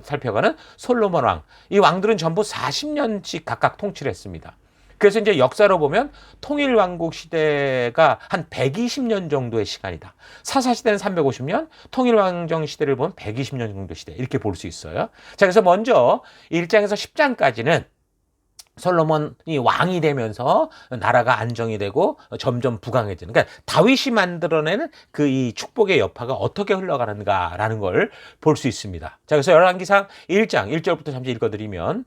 살펴가는 솔로몬 왕, 이 왕들은 전부 40년씩 각각 통치를 했습니다. 그래서 이제 역사로 보면 통일왕국 시대가 한 120년 정도의 시간이다. 사사시대는 350년, 통일왕정 시대를 보면 120년 정도 시대, 이렇게 볼 수 있어요. 자, 그래서 먼저 1장에서 10장까지는 솔로몬이 왕이 되면서 나라가 안정이 되고 점점 부강해지는, 그러니까 다윗이 만들어내는 그 이 축복의 여파가 어떻게 흘러가는가라는 걸 볼 수 있습니다. 자, 그래서 열왕기상 1장 1절부터 잠시 읽어드리면,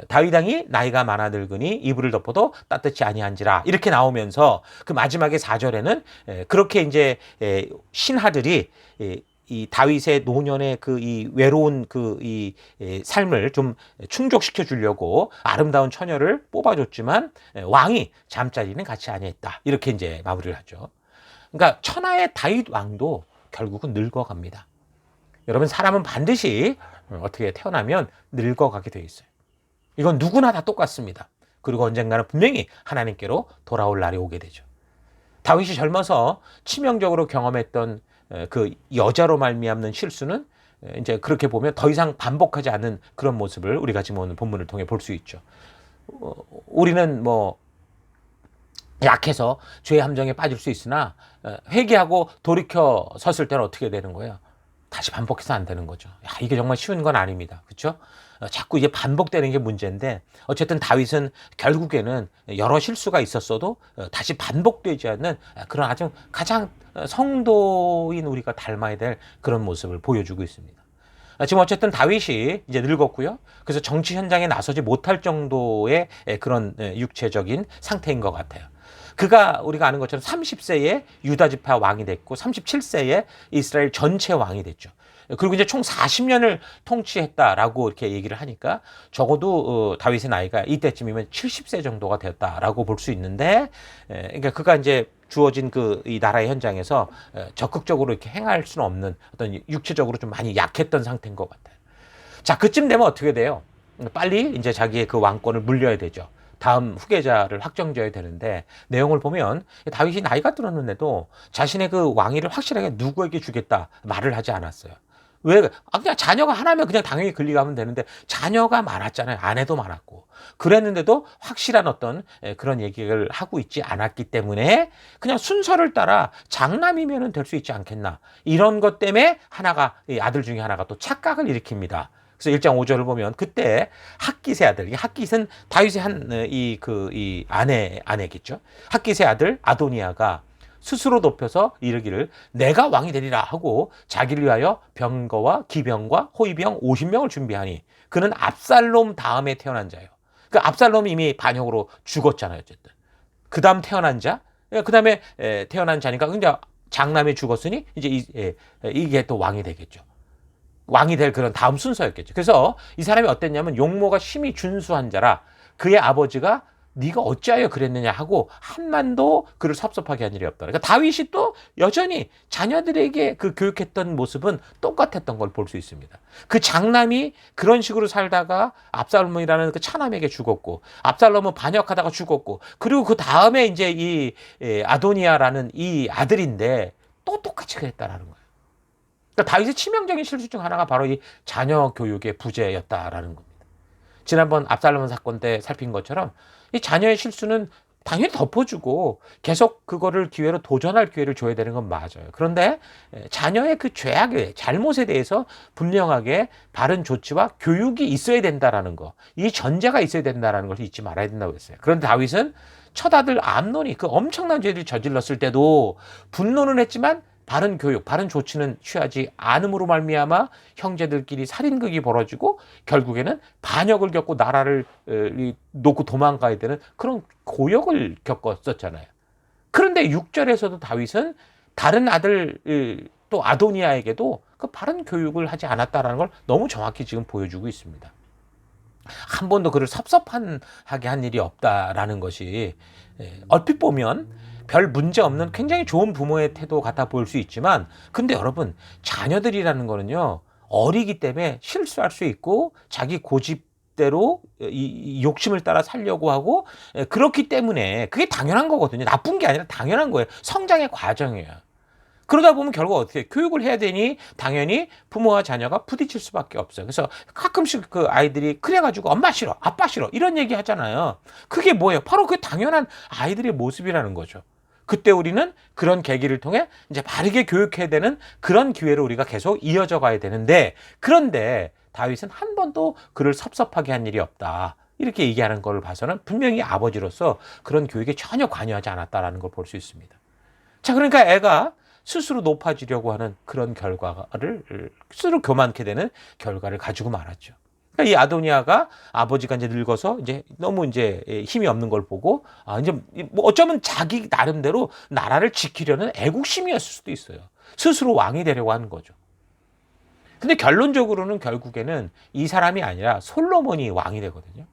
다윗 왕이 나이가 많아 늙으니 이불을 덮어도 따뜻지 아니한지라, 이렇게 나오면서 그 마지막에 4절에는 그렇게 이제 신하들이 이 다윗의 노년의 그 이 외로운 그 이 삶을 좀 충족시켜 주려고 아름다운 처녀를 뽑아줬지만 왕이 잠자리는 같이 아니했다, 이렇게 이제 마무리를 하죠. 그러니까 천하의 다윗 왕도 결국은 늙어갑니다. 여러분, 사람은 반드시 어떻게 태어나면 늙어가게 돼 있어요. 이건 누구나 다 똑같습니다. 그리고 언젠가는 분명히 하나님께로 돌아올 날이 오게 되죠. 다윗이 젊어서 치명적으로 경험했던 그 여자로 말미암는 실수는 이제 그렇게 보면 더 이상 반복하지 않는 그런 모습을 우리가 지금 오늘 본문을 통해 볼 수 있죠. 우리는 뭐 약해서 죄의 함정에 빠질 수 있으나 회개하고 돌이켜 섰을 때는 어떻게 되는 거예요? 다시 반복해서 안 되는 거죠. 야, 이게 정말 쉬운 건 아닙니다. 그렇죠? 자꾸 이제 반복되는 게 문제인데, 어쨌든 다윗은 결국에는 여러 실수가 있었어도 다시 반복되지 않는 그런 아주 가장 성도인 우리가 닮아야 될 그런 모습을 보여주고 있습니다. 지금 어쨌든 다윗이 이제 늙었고요. 그래서 정치 현장에 나서지 못할 정도의 그런 육체적인 상태인 것 같아요. 그가 우리가 아는 것처럼 30세에 유다 지파 왕이 됐고 37세에 이스라엘 전체 왕이 됐죠. 그리고 이제 총 40년을 통치했다라고 이렇게 얘기를 하니까 적어도 다윗의 나이가 이때쯤이면 70세 정도가 되었다라고 볼 수 있는데, 그러니까 그가 이제 주어진 그 이 나라의 현장에서 적극적으로 이렇게 행할 수는 없는 어떤 육체적으로 좀 많이 약했던 상태인 것 같아요. 자, 그쯤 되면 어떻게 돼요? 빨리 이제 자기의 그 왕권을 물려야 되죠. 다음 후계자를 확정지어야 되는데, 내용을 보면 다윗이 나이가 들었는데도 자신의 그 왕위를 확실하게 누구에게 주겠다 말을 하지 않았어요. 왜? 그냥 자녀가 하나면 그냥 당연히 권리가면 되는데, 자녀가 많았잖아요. 아내도 많았고. 그랬는데도 확실한 어떤 그런 얘기를 하고 있지 않았기 때문에 그냥 순서를 따라 장남이면 될 수 있지 않겠나, 이런 것 때문에 아들 중에 하나가 또 착각을 일으킵니다. 그래서 1장 5절을 보면 그때 핫깃의 아들, 이 핫깃은 다윗의 이 아내겠죠. 핫깃의 아들 아도니아가 스스로 높여서 이르기를 내가 왕이 되리라 하고 자기를 위하여 병거와 기병과 호위병 50명을 준비하니, 그는 압살롬 다음에 태어난 자예요. 그 압살롬이 이미 반역으로 죽었잖아요. 어쨌든 그 다음 태어난 자, 그 다음에 태어난 자니까 이제 장남이 죽었으니 이제 이게 또 왕이 되겠죠. 왕이 될 그런 다음 순서였겠죠. 그래서 이 사람이 어땠냐면 용모가 심히 준수한 자라, 그의 아버지가 네가 어찌하여 그랬느냐 하고 한만도 그를 섭섭하게 한 일이 없다. 그러니까 다윗이 또 여전히 자녀들에게 그 교육했던 모습은 똑같았던 걸 볼 수 있습니다. 그 장남이 그런 식으로 살다가 압살롬이라는 그 차남에게 죽었고, 압살롬은 반역하다가 죽었고, 그리고 그 다음에 이제 이 아도니아라는 이 아들인데 또 똑같이 그랬다라는 거예요. 그러니까 다윗의 치명적인 실수 중 하나가 바로 이 자녀 교육의 부재였다라는 겁니다. 지난번 압살롬 사건 때 살핀 것처럼 이 자녀의 실수는 당연히 덮어주고 계속 그거를 기회로 도전할 기회를 줘야 되는 건 맞아요. 그런데 자녀의 그 죄악의 잘못에 대해서 분명하게 바른 조치와 교육이 있어야 된다라는 거, 이 전제가 있어야 된다라는 것을 잊지 말아야 된다고 했어요. 그런데 다윗은 첫 아들 암논이 그 엄청난 죄를 저질렀을 때도 분노는 했지만 바른 교육, 바른 조치는 취하지 않음으로 말미암아 형제들끼리 살인극이 벌어지고 결국에는 반역을 겪고 나라를 놓고 도망가야 되는 그런 고역을 겪었었잖아요. 그런데 6절에서도 다윗은 다른 아들 또 아도니아에게도 그 바른 교육을 하지 않았다라는 걸 너무 정확히 지금 보여주고 있습니다. 한 번도 그를 섭섭하게 한 일이 없다라는 것이 얼핏 보면 별 문제 없는 굉장히 좋은 부모의 태도 같아 보일 수 있지만, 근데 여러분, 자녀들이라는 거는요, 어리기 때문에 실수할 수 있고 자기 고집대로 이 욕심을 따라 살려고 하고, 그렇기 때문에 그게 당연한 거거든요. 나쁜 게 아니라 당연한 거예요. 성장의 과정이에요. 그러다 보면 결국 어떻게 교육을 해야 되니 당연히 부모와 자녀가 부딪힐 수밖에 없어요. 그래서 가끔씩 그 아이들이 그래가지고 엄마 싫어, 아빠 싫어 이런 얘기 하잖아요. 그게 뭐예요? 바로 그 당연한 아이들의 모습이라는 거죠. 그때 우리는 그런 계기를 통해 이제 바르게 교육해야 되는 그런 기회를 우리가 계속 이어져 가야 되는데, 그런데 다윗은 한 번도 그를 섭섭하게 한 일이 없다. 이렇게 얘기하는 걸 봐서는 분명히 아버지로서 그런 교육에 전혀 관여하지 않았다라는 걸 볼 수 있습니다. 자, 그러니까 애가 스스로 높아지려고 하는 그런 결과를, 스스로 교만케 되는 결과를 가지고 말았죠. 그러니까 이 아도니아가 아버지가 이제 늙어서 이제 너무 이제 힘이 없는 걸 보고, 이제 뭐 어쩌면 자기 나름대로 나라를 지키려는 애국심이었을 수도 있어요. 스스로 왕이 되려고 하는 거죠. 근데 결론적으로는 결국에는 이 사람이 아니라 솔로몬이 왕이 되거든요.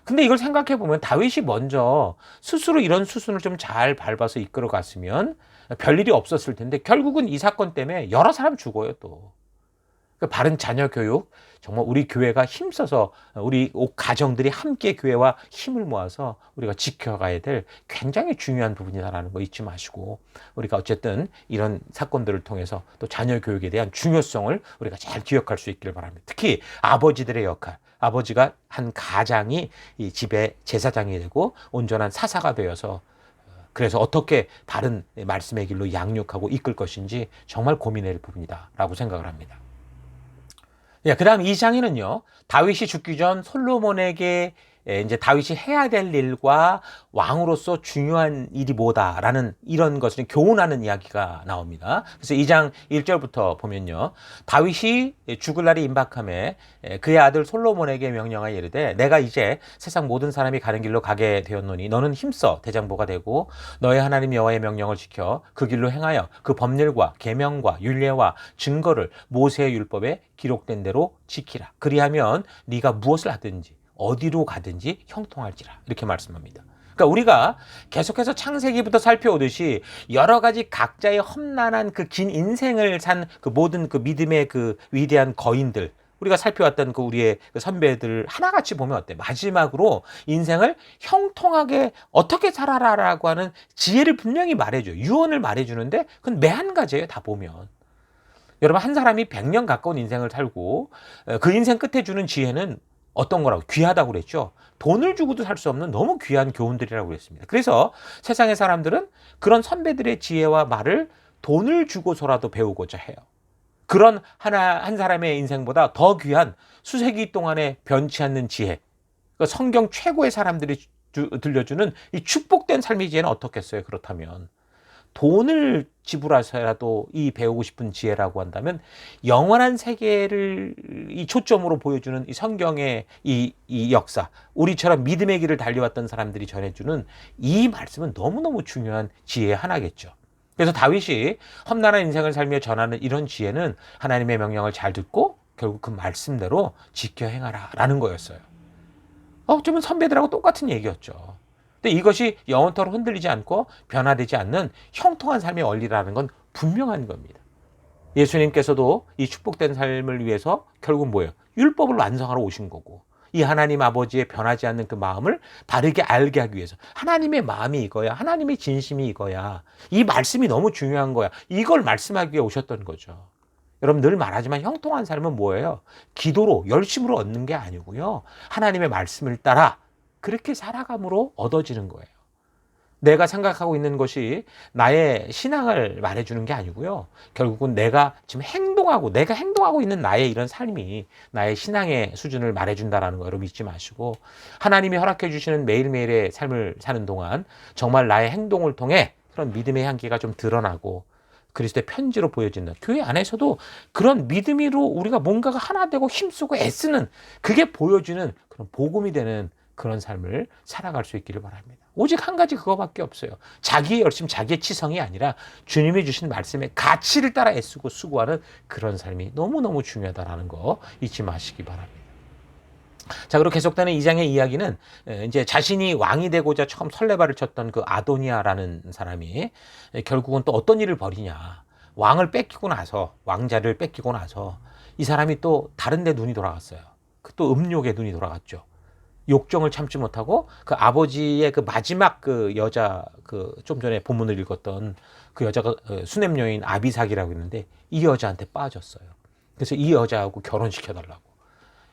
근데 이걸 생각해 보면 다윗이 먼저 스스로 이런 수순을 좀 잘 밟아서 이끌어 갔으면 별일이 없었을 텐데, 결국은 이 사건 때문에 여러 사람 죽어요, 또. 그 바른 자녀 교육, 정말 우리 교회가 힘써서 우리 가정들이 함께 교회와 힘을 모아서 우리가 지켜가야 될 굉장히 중요한 부분이다라는 거 잊지 마시고, 우리가 어쨌든 이런 사건들을 통해서 또 자녀 교육에 대한 중요성을 우리가 잘 기억할 수 있기를 바랍니다. 특히 아버지들의 역할, 아버지가 한 가장이 이 집의 제사장이 되고 온전한 사사가 되어서, 그래서 어떻게 바른 말씀의 길로 양육하고 이끌 것인지 정말 고민해야 할 부분이다라고 생각을 합니다. 그 다음 2장에는요, 다윗이 죽기 전 솔로몬에게 이제 다윗이 해야 될 일과 왕으로서 중요한 일이 뭐다라는 이런 것을 교훈하는 이야기가 나옵니다. 그래서 2장 1절부터 보면요, 다윗이 죽을 날이 임박함에 그의 아들 솔로몬에게 명령하여 이르되, 내가 이제 세상 모든 사람이 가는 길로 가게 되었노니 너는 힘써 대장보가 되고 너의 하나님 여호와의 명령을 지켜 그 길로 행하여 그 법률과 계명과 율례와 증거를 모세의 율법에 기록된 대로 지키라. 그리하면 네가 무엇을 하든지 어디로 가든지 형통할지라. 이렇게 말씀합니다. 그러니까 우리가 계속해서 창세기부터 살펴오듯이 여러 가지 각자의 험난한 그 긴 인생을 산 그 모든 그 믿음의 그 위대한 거인들, 우리가 살펴왔던 그 우리의 그 선배들 하나같이 보면 어때? 마지막으로 인생을 형통하게 어떻게 살아라라고 하는 지혜를 분명히 말해줘요. 유언을 말해주는데 그건 매 한 가지예요, 다 보면. 여러분, 한 사람이 100년 가까운 인생을 살고 그 인생 끝에 주는 지혜는 어떤 거라고? 귀하다고 그랬죠. 돈을 주고도 살 수 없는 너무 귀한 교훈들이라고 그랬습니다. 그래서 세상의 사람들은 그런 선배들의 지혜와 말을 돈을 주고서라도 배우고자 해요. 그런 한 사람의 인생보다 더 귀한 수세기 동안에 변치 않는 지혜, 성경 최고의 사람들이 들려주는 이 축복된 삶의 지혜는 어떻겠어요? 그렇다면 돈을 지불해서라도 이 배우고 싶은 지혜라고 한다면 영원한 세계를 이 초점으로 보여주는 이 성경의 이 역사, 우리처럼 믿음의 길을 달려왔던 사람들이 전해주는 이 말씀은 너무너무 중요한 지혜의 하나겠죠. 그래서 다윗이 험난한 인생을 살며 전하는 이런 지혜는 하나님의 명령을 잘 듣고 결국 그 말씀대로 지켜 행하라 라는 거였어요. 어쩌면 선배들하고 똑같은 얘기였죠. 근데 이것이 영원토록 흔들리지 않고 변화되지 않는 형통한 삶의 원리라는 건 분명한 겁니다. 예수님께서도 이 축복된 삶을 위해서 결국 뭐예요? 율법을 완성하러 오신 거고, 이 하나님 아버지의 변하지 않는 그 마음을 바르게 알게 하기 위해서 하나님의 마음이 이거야, 하나님의 진심이 이거야, 이 말씀이 너무 중요한 거야, 이걸 말씀하기 위해 오셨던 거죠. 여러분 늘 말하지만 형통한 삶은 뭐예요? 기도로 열심으로 얻는 게 아니고요, 하나님의 말씀을 따라 그렇게 살아감으로 얻어지는 거예요. 내가 생각하고 있는 것이 나의 신앙을 말해주는 게 아니고요, 결국은 내가 지금 내가 행동하고 있는 나의 이런 삶이 나의 신앙의 수준을 말해준다라는 거 여러분 잊지 마시고, 하나님이 허락해 주시는 매일매일의 삶을 사는 동안 정말 나의 행동을 통해 그런 믿음의 향기가 좀 드러나고 그리스도의 편지로 보여진다. 교회 안에서도 그런 믿음으로 우리가 뭔가가 하나 되고 힘쓰고 애쓰는, 그게 보여주는 그런 복음이 되는 그런 삶을 살아갈 수 있기를 바랍니다. 오직 한 가지 그거밖에 없어요. 자기의 열심, 자기의 치성이 아니라 주님이 주신 말씀의 가치를 따라 애쓰고 수고하는 그런 삶이 너무너무 중요하다는 거 잊지 마시기 바랍니다. 자, 그리고 계속되는 2장의 이야기는 이제 자신이 왕이 되고자 처음 설레발을 쳤던 그 아도니아라는 사람이 결국은 또 어떤 일을 벌이냐. 왕을 뺏기고 나서, 왕자를 뺏기고 나서 이 사람이 또 다른 데 눈이 돌아갔어요. 또 음욕에 눈이 돌아갔죠. 욕정을 참지 못하고 그 아버지의 그 마지막 그 여자, 그 좀 전에 본문을 읽었던 그 여자가 수냄 여인 아비삭이라고 있는데 이 여자한테 빠졌어요. 그래서 이 여자하고 결혼시켜달라고.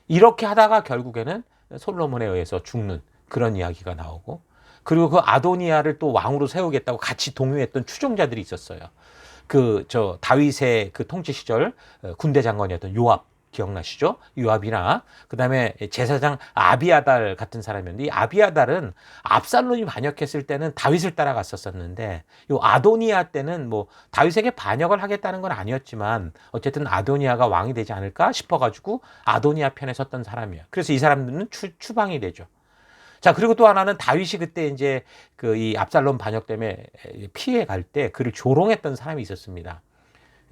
이렇게 하다가 결국에는 솔로몬에 의해서 죽는 그런 이야기가 나오고, 그리고 그 아도니아를 또 왕으로 세우겠다고 같이 동요했던 추종자들이 있었어요. 다윗의 그 통치 시절 군대 장관이었던 요압, 기억나시죠? 요압이나 그다음에 제사장 아비아달 같은 사람이었는데, 이 아비아달은 압살롬이 반역했을 때는 다윗을 따라갔었는데, 요 아도니아 때는 뭐 다윗에게 반역을 하겠다는 건 아니었지만 어쨌든 아도니아가 왕이 되지 않을까 싶어가지고 아도니아 편에 섰던 사람이에요. 그래서 이 사람들은 추방이 되죠. 자, 그리고 또 하나는 다윗이 그때 이제 이 압살롬 반역 때문에 피해 갈 때 그를 조롱했던 사람이 있었습니다.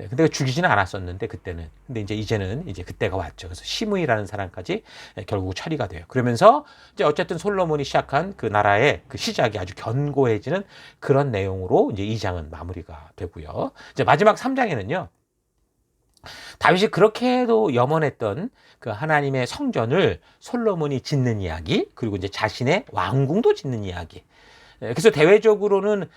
근데 죽이지는 않았었는데 그때는. 근데 이제는 그때가 왔죠. 그래서 시므이라는 사람까지 결국 처리가 돼요. 그러면서 이제 어쨌든 솔로몬이 시작한 그 나라의 그 시작이 아주 견고해지는 그런 내용으로 이제 2장은 마무리가 되고요. 이제 마지막 3장에는요. 다윗이 그렇게도 염원했던 그 하나님의 성전을 솔로몬이 짓는 이야기, 그리고 이제 자신의 왕궁도 짓는 이야기. 그래서 대외적으로는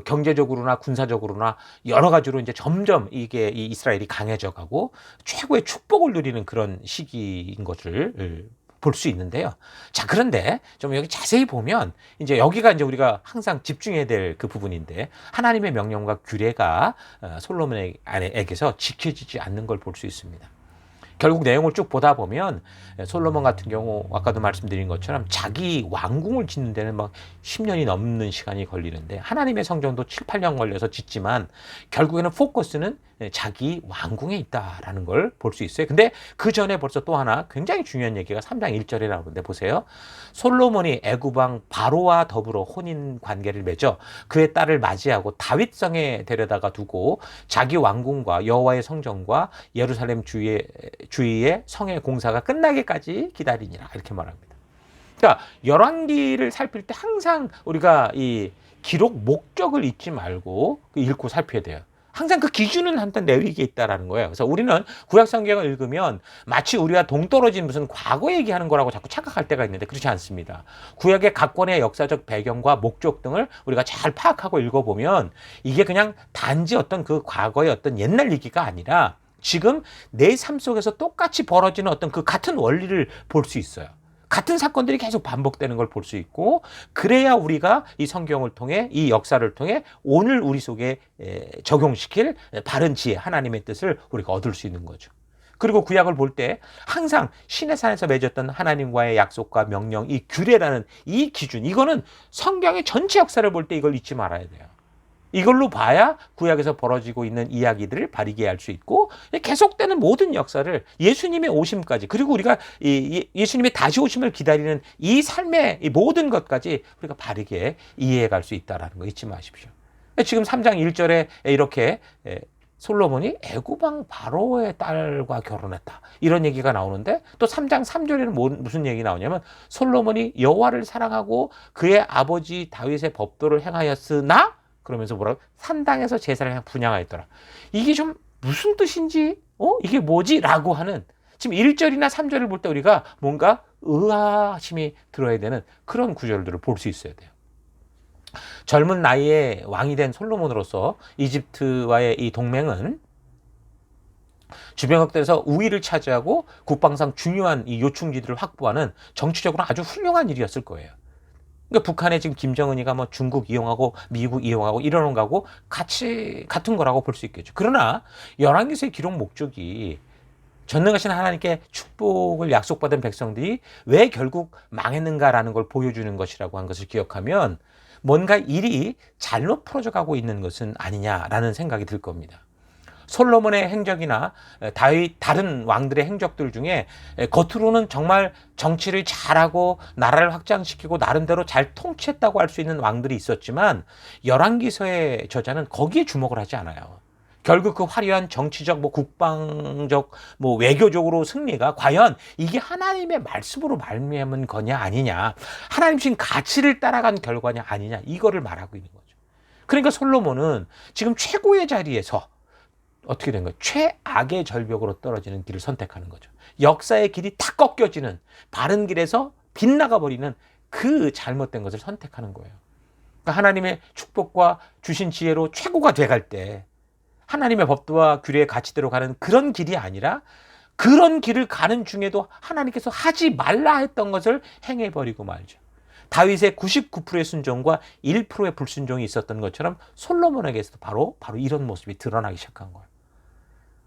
경제적으로나 군사적으로나 여러 가지로 이제 점점 이게 이 이스라엘이 강해져 가고 최고의 축복을 누리는 그런 시기인 것을 볼 수 있는데요. 자, 그런데 좀 여기 자세히 보면 이제 여기가 이제 우리가 항상 집중해야 될 그 부분인데, 하나님의 명령과 규례가 솔로몬에게서 지켜지지 않는 걸 볼 수 있습니다. 결국 내용을 쭉 보다 보면 솔로몬 같은 경우 아까도 말씀드린 것처럼 자기 왕궁을 짓는 데는 막 10년이 넘는 시간이 걸리는데, 하나님의 성전도 7, 8년 걸려서 짓지만 결국에는 포커스는 자기 왕궁에 있다라는 걸 볼 수 있어요. 근데 그 전에 벌써 또 하나 굉장히 중요한 얘기가 3장 1절에 나오는데 보세요. 솔로몬이 애굽왕 바로와 더불어 혼인 관계를 맺어 그의 딸을 맞이하고 다윗성에 데려다가 두고 자기 왕궁과 여호와의 성전과 예루살렘 주위의 성의 공사가 끝나기까지 기다리니라, 이렇게 말합니다. 그러니까 열왕기를 살필 때 항상 우리가 이 기록 목적을 잊지 말고 읽고 살펴야 돼요. 항상 그 기준은 한단 내위기에 있다라는 거예요. 그래서 우리는 구약 성경을 읽으면 마치 우리와 동떨어진 무슨 과거 얘기하는 거라고 자꾸 착각할 때가 있는데 그렇지 않습니다. 구약의 각 권의 역사적 배경과 목적 등을 우리가 잘 파악하고 읽어보면 이게 그냥 단지 어떤 그 과거의 어떤 옛날 얘기가 아니라 지금 내 삶 속에서 똑같이 벌어지는 어떤 그 같은 원리를 볼 수 있어요. 같은 사건들이 계속 반복되는 걸 볼 수 있고, 그래야 우리가 이 성경을 통해, 이 역사를 통해 오늘 우리 속에 적용시킬 바른 지혜, 하나님의 뜻을 우리가 얻을 수 있는 거죠. 그리고 구약을 볼 때 항상 신의 산에서 맺었던 하나님과의 약속과 명령, 이 규례라는 이 기준, 이거는 성경의 전체 역사를 볼 때 이걸 잊지 말아야 돼요. 이걸로 봐야 구약에서 벌어지고 있는 이야기들을 바르게 할 수 있고, 계속되는 모든 역사를 예수님의 오심까지, 그리고 우리가 예수님의 다시 오심을 기다리는 이 삶의 이 모든 것까지 우리가 바르게 이해해 갈 수 있다는 거 잊지 마십시오. 지금 3장 1절에 이렇게 솔로몬이 애굽왕 바로의 딸과 결혼했다. 이런 얘기가 나오는데 또 3장 3절에는 무슨 얘기 나오냐면 솔로몬이 여호와를 사랑하고 그의 아버지 다윗의 법도를 행하였으나 그러면서 뭐라고? 산당에서 제사를 분향하였더라. 이게 좀 무슨 뜻인지 이게 뭐지? 라고 하는 지금 1절이나 3절을 볼 때 우리가 뭔가 의아심이 들어야 되는 그런 구절들을 볼 수 있어야 돼요. 젊은 나이에 왕이 된 솔로몬으로서 이집트와의 이 동맹은 주변국들에서 우위를 차지하고 국방상 중요한 이 요충지들을 확보하는 정치적으로 아주 훌륭한 일이었을 거예요. 그러니까 북한에 지금 김정은이가 뭐 중국 이용하고 미국 이용하고 이러는 거하고 같은 거라고 볼 수 있겠죠. 그러나 열왕기서의 기록 목적이 전능하신 하나님께 축복을 약속받은 백성들이 왜 결국 망했는가라는 걸 보여주는 것이라고 한 것을 기억하면 뭔가 일이 잘못 풀어져 가고 있는 것은 아니냐라는 생각이 들 겁니다. 솔로몬의 행적이나 다른 왕들의 행적들 중에 겉으로는 정말 정치를 잘하고 나라를 확장시키고 나름대로 잘 통치했다고 할 수 있는 왕들이 있었지만 열왕기서의 저자는 거기에 주목을 하지 않아요. 결국 그 화려한 정치적, 국방적, 외교적으로 승리가 과연 이게 하나님의 말씀으로 말미암은 거냐 아니냐, 하나님 주신 가치를 따라간 결과냐 아니냐, 이거를 말하고 있는 거죠. 그러니까 솔로몬은 지금 최고의 자리에서 어떻게 된 거예요? 최악의 절벽으로 떨어지는 길을 선택하는 거죠. 역사의 길이 탁 꺾여지는 바른 길에서 빗나가 버리는 그 잘못된 것을 선택하는 거예요. 그러니까 하나님의 축복과 주신 지혜로 최고가 돼갈 때 하나님의 법도와 규례의 가치대로 가는 그런 길이 아니라 그런 길을 가는 중에도 하나님께서 하지 말라 했던 것을 행해버리고 말죠. 다윗의 99%의 순종과 1%의 불순종이 있었던 것처럼 솔로몬에게서도 바로 이런 모습이 드러나기 시작한 거예요.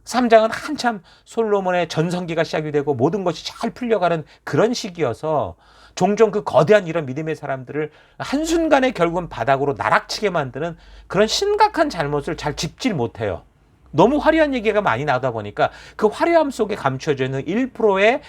3장은 한참 솔로몬의 전성기가 시작이 되고 모든 것이 잘 풀려가는 그런 시기여서 종종 그 거대한 이런 믿음의 사람들을 한순간에 결국은 바닥으로 나락치게 만드는 그런 심각한 잘못을 잘 짚질 못해요. 너무 화려한 얘기가 많이 나오다 보니까 그 화려함 속에 감춰져 있는 1%의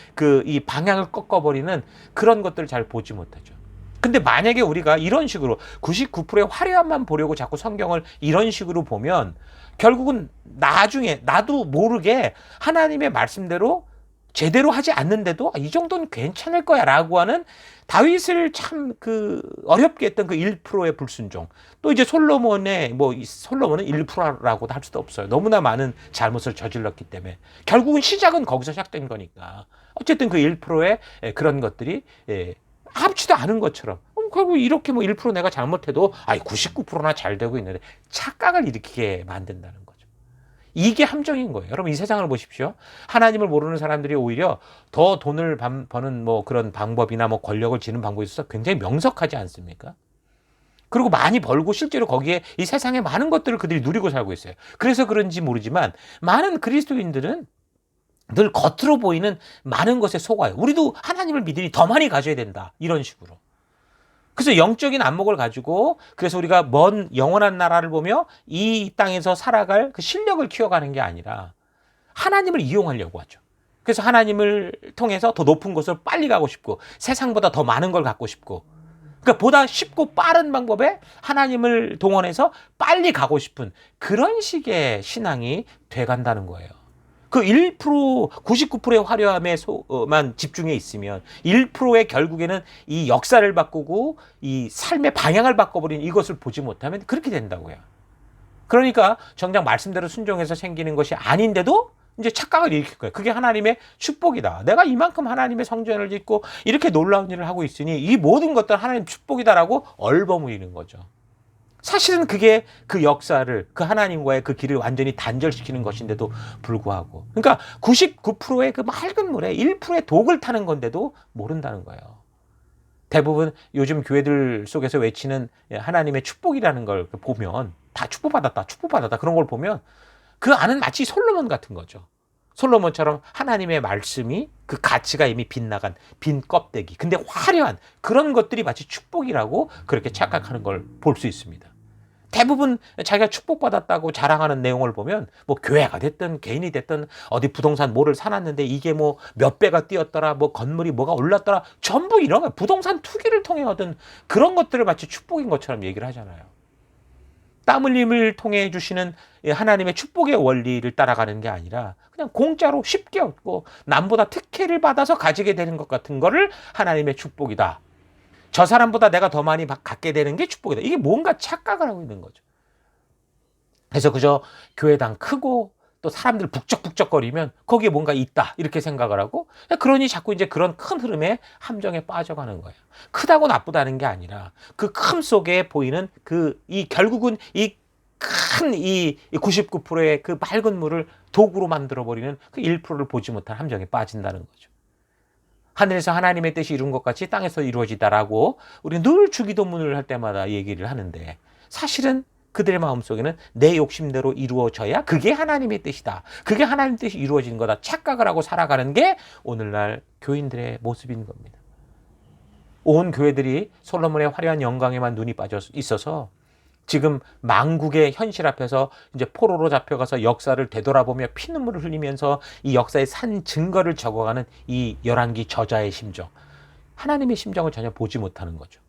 이 방향을 꺾어버리는 그런 것들을 잘 보지 못하죠. 근데 만약에 우리가 이런 식으로 99%의 화려함만 보려고 자꾸 성경을 이런 식으로 보면 결국은 나중에 나도 모르게 하나님의 말씀대로 제대로 하지 않는데도 이 정도는 괜찮을 거야 라고 하는 다윗을 참 어렵게 했던 그 1%의 불순종, 또 이제 솔로몬은 1%라고도 할 수도 없어요. 너무나 많은 잘못을 저질렀기 때문에 결국은 시작은 거기서 시작된 거니까 어쨌든 그 1%의 그런 것들이 합치도 않은 것처럼 결국 이렇게 1% 내가 잘못해도 99%나 잘 되고 있는데 착각을 일으키게 만든다는 거죠. 이게 함정인 거예요. 여러분 이 세상을 보십시오. 하나님을 모르는 사람들이 오히려 더 돈을 버는 그런 방법이나 권력을 지는 방법에 있어서 굉장히 명석하지 않습니까? 그리고 많이 벌고 실제로 거기에 이 세상의 많은 것들을 그들이 누리고 살고 있어요. 그래서 그런지 모르지만 많은 그리스도인들은 늘 겉으로 보이는 많은 것에 속아요. 우리도 하나님을 믿으니 더 많이 가져야 된다, 이런 식으로. 그래서 영적인 안목을 가지고 그래서 우리가 먼 영원한 나라를 보며 이 땅에서 살아갈 그 실력을 키워가는 게 아니라 하나님을 이용하려고 하죠. 그래서 하나님을 통해서 더 높은 곳을 빨리 가고 싶고 세상보다 더 많은 걸 갖고 싶고, 그러니까 보다 쉽고 빠른 방법에 하나님을 동원해서 빨리 가고 싶은 그런 식의 신앙이 돼간다는 거예요. 그 1%, 99%의 화려함에만 집중해 있으면 1%의 결국에는 이 역사를 바꾸고 이 삶의 방향을 바꿔버리는 이것을 보지 못하면 그렇게 된다고요. 그러니까 정작 말씀대로 순종해서 생기는 것이 아닌데도 이제 착각을 일으킬 거예요. 그게 하나님의 축복이다. 내가 이만큼 하나님의 성전을 짓고 이렇게 놀라운 일을 하고 있으니 이 모든 것들 하나님 축복이다라고 얼버무리는 거죠. 사실은 그게 그 역사를, 그 하나님과의 그 길을 완전히 단절시키는 것인데도 불구하고, 그러니까 99%의 그 맑은 물에 1%의 독을 타는 건데도 모른다는 거예요. 대부분 요즘 교회들 속에서 외치는 하나님의 축복이라는 걸 보면 다 축복받았다 그런 걸 보면 그 안은 마치 솔로몬 같은 거죠. 솔로몬처럼 하나님의 말씀이 그 가치가 이미 빗나간 빈 껍데기, 근데 화려한 그런 것들이 마치 축복이라고 그렇게 착각하는 걸 볼 수 있습니다. 대부분 자기가 축복받았다고 자랑하는 내용을 보면 교회가 됐든 개인이 됐든 어디 부동산 뭐를 사놨는데 이게 몇 배가 뛰었더라, 건물이 뭐가 올랐더라, 전부 이런 거 부동산 투기를 통해 얻은 그런 것들을 마치 축복인 것처럼 얘기를 하잖아요. 땀 흘림을 통해 주시는 하나님의 축복의 원리를 따라가는 게 아니라 그냥 공짜로 쉽게 얻고 남보다 특혜를 받아서 가지게 되는 것 같은 거를 하나님의 축복이다. 저 사람보다 내가 더 많이 갖게 되는 게 축복이다. 이게 뭔가 착각을 하고 있는 거죠. 그래서 그저 교회당 크고 또 사람들 북적북적거리면 거기에 뭔가 있다 이렇게 생각을 하고, 그러니 자꾸 이제 그런 큰 흐름에 함정에 빠져가는 거예요. 크다고 나쁘다는 게 아니라 그 큼 속에 보이는 결국은 이 큰 이 99%의 그 맑은 물을 도구로 만들어버리는 그 1%를 보지 못한 함정에 빠진다는 거죠. 하늘에서 하나님의 뜻이 이룬 것 같이 땅에서 이루어지다라고 우리 늘 주기도문을 할 때마다 얘기를 하는데, 사실은 그들의 마음속에는 내 욕심대로 이루어져야 그게 하나님의 뜻이다. 그게 하나님의 뜻이 이루어지는 거다. 착각을 하고 살아가는 게 오늘날 교인들의 모습인 겁니다. 온 교회들이 솔로몬의 화려한 영광에만 눈이 빠져 있어서 지금 망국의 현실 앞에서 이제 포로로 잡혀가서 역사를 되돌아보며 피눈물을 흘리면서 이 역사의 산 증거를 적어가는 이 열왕기 저자의 심정, 하나님의 심정을 전혀 보지 못하는 거죠.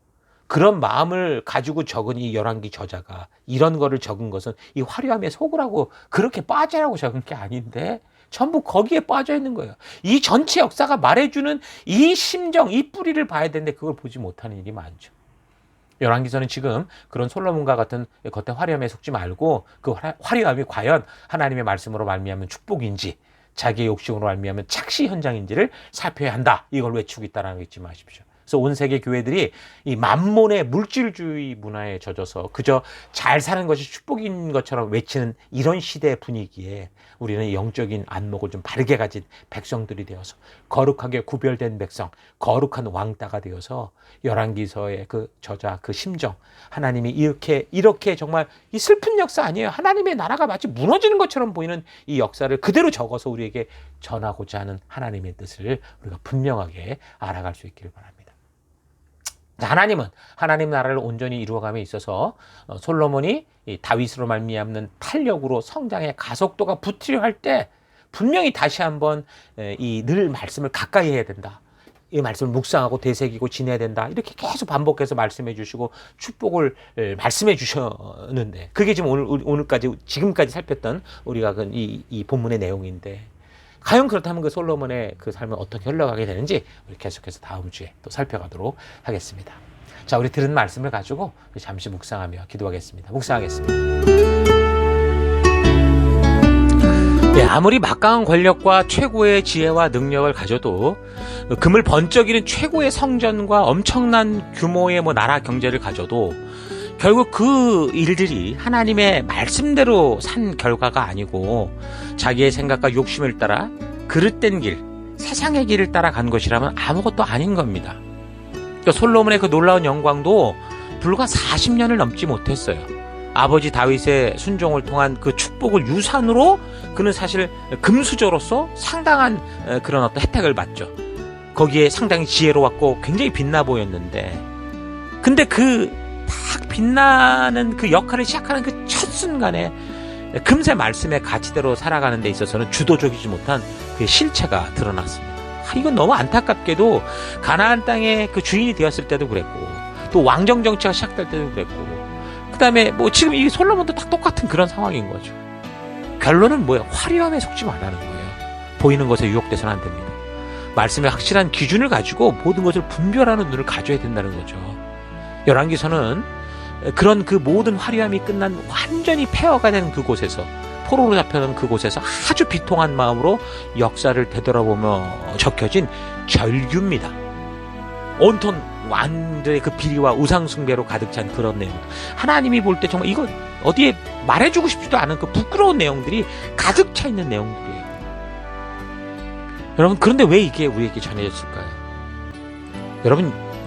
그런 마음을 가지고 적은 이 열왕기 저자가 이런 거를 적은 것은 이 화려함에 속으라고 그렇게 빠지라고 적은 게 아닌데 전부 거기에 빠져 있는 거예요. 이 전체 역사가 말해주는 이 심정, 이 뿌리를 봐야 되는데 그걸 보지 못하는 일이 많죠. 열왕기서는 지금 그런 솔로몬과 같은 겉에 화려함에 속지 말고 그 화려함이 과연 하나님의 말씀으로 말미암은 축복인지 자기의 욕심으로 말미암은 착시 현장인지를 살펴야 한다. 이걸 외치고 있다는 거 잊지 마십시오. 그래서 온 세계 교회들이 이 만몬의 물질주의 문화에 젖어서 그저 잘 사는 것이 축복인 것처럼 외치는 이런 시대의 분위기에 우리는 영적인 안목을 좀 바르게 가진 백성들이 되어서 거룩하게 구별된 백성, 거룩한 왕따가 되어서 열왕기서의 그 저자, 그 심정, 하나님이 이렇게 정말 이 슬픈 역사 아니에요. 하나님의 나라가 마치 무너지는 것처럼 보이는 이 역사를 그대로 적어서 우리에게 전하고자 하는 하나님의 뜻을 우리가 분명하게 알아갈 수 있기를 바랍니다. 하나님은 하나님 나라를 온전히 이루어감에 있어서 솔로몬이 이 다윗으로 말미암는 탄력으로 성장의 가속도가 붙으려 할 때 분명히 다시 한번 이 늘 말씀을 가까이 해야 된다. 이 말씀을 묵상하고 되새기고 지내야 된다. 이렇게 계속 반복해서 말씀해 주시고 축복을 말씀해 주셨는데 그게 지금 오늘까지 지금까지 살폈던 우리가 이 본문의 내용인데, 과연 그렇다면 그 솔로몬의 그 삶은 어떻게 흘러가게 되는지 우리 계속해서 다음 주에 또 살펴가도록 하겠습니다. 자, 우리 들은 말씀을 가지고 잠시 묵상하며 기도하겠습니다. 묵상하겠습니다. 예, 아무리 막강한 권력과 최고의 지혜와 능력을 가져도 금을 번쩍이는 최고의 성전과 엄청난 규모의 나라 경제를 가져도 결국 그 일들이 하나님의 말씀대로 산 결과가 아니고 자기의 생각과 욕심을 따라 그릇된 길, 세상의 길을 따라간 것이라면 아무것도 아닌 겁니다. 그러니까 솔로몬의 그 놀라운 영광도 불과 40년을 넘지 못했어요. 아버지 다윗의 순종을 통한 그 축복을 유산으로 그는 사실 금수저로서 상당한 그런 어떤 혜택을 받죠. 거기에 상당히 지혜로웠고 굉장히 빛나 보였는데, 근데 딱 빛나는 그 역할을 시작하는 그 첫 순간에 금세 말씀의 가치대로 살아가는 데 있어서는 주도적이지 못한 그의 실체가 드러났습니다. 이건 너무 안타깝게도 가나안 땅의 그 주인이 되었을 때도 그랬고 또 왕정 정치가 시작될 때도 그랬고 그 다음에 지금 이 솔로몬도 딱 똑같은 그런 상황인 거죠. 결론은 뭐예요? 화려함에 속지 말라는 거예요. 보이는 것에 유혹돼서는 안 됩니다. 말씀의 확실한 기준을 가지고 모든 것을 분별하는 눈을 가져야 된다는 거죠. 열왕기서는 그런 그 모든 화려함이 끝난 완전히 폐허가 된 그곳에서, 포로로 잡혀는 그곳에서 아주 비통한 마음으로 역사를 되돌아보며 적혀진 절규입니다. 온통 완전히 그 비리와 우상숭배로 가득 찬 그런 내용, 하나님이 볼 때 정말 이거 어디에 말해주고 싶지도 않은 그 부끄러운 내용들이 가득 차 있는 내용들이에요. 여러분, 그런데 왜 이게 우리에게 전해졌을까요?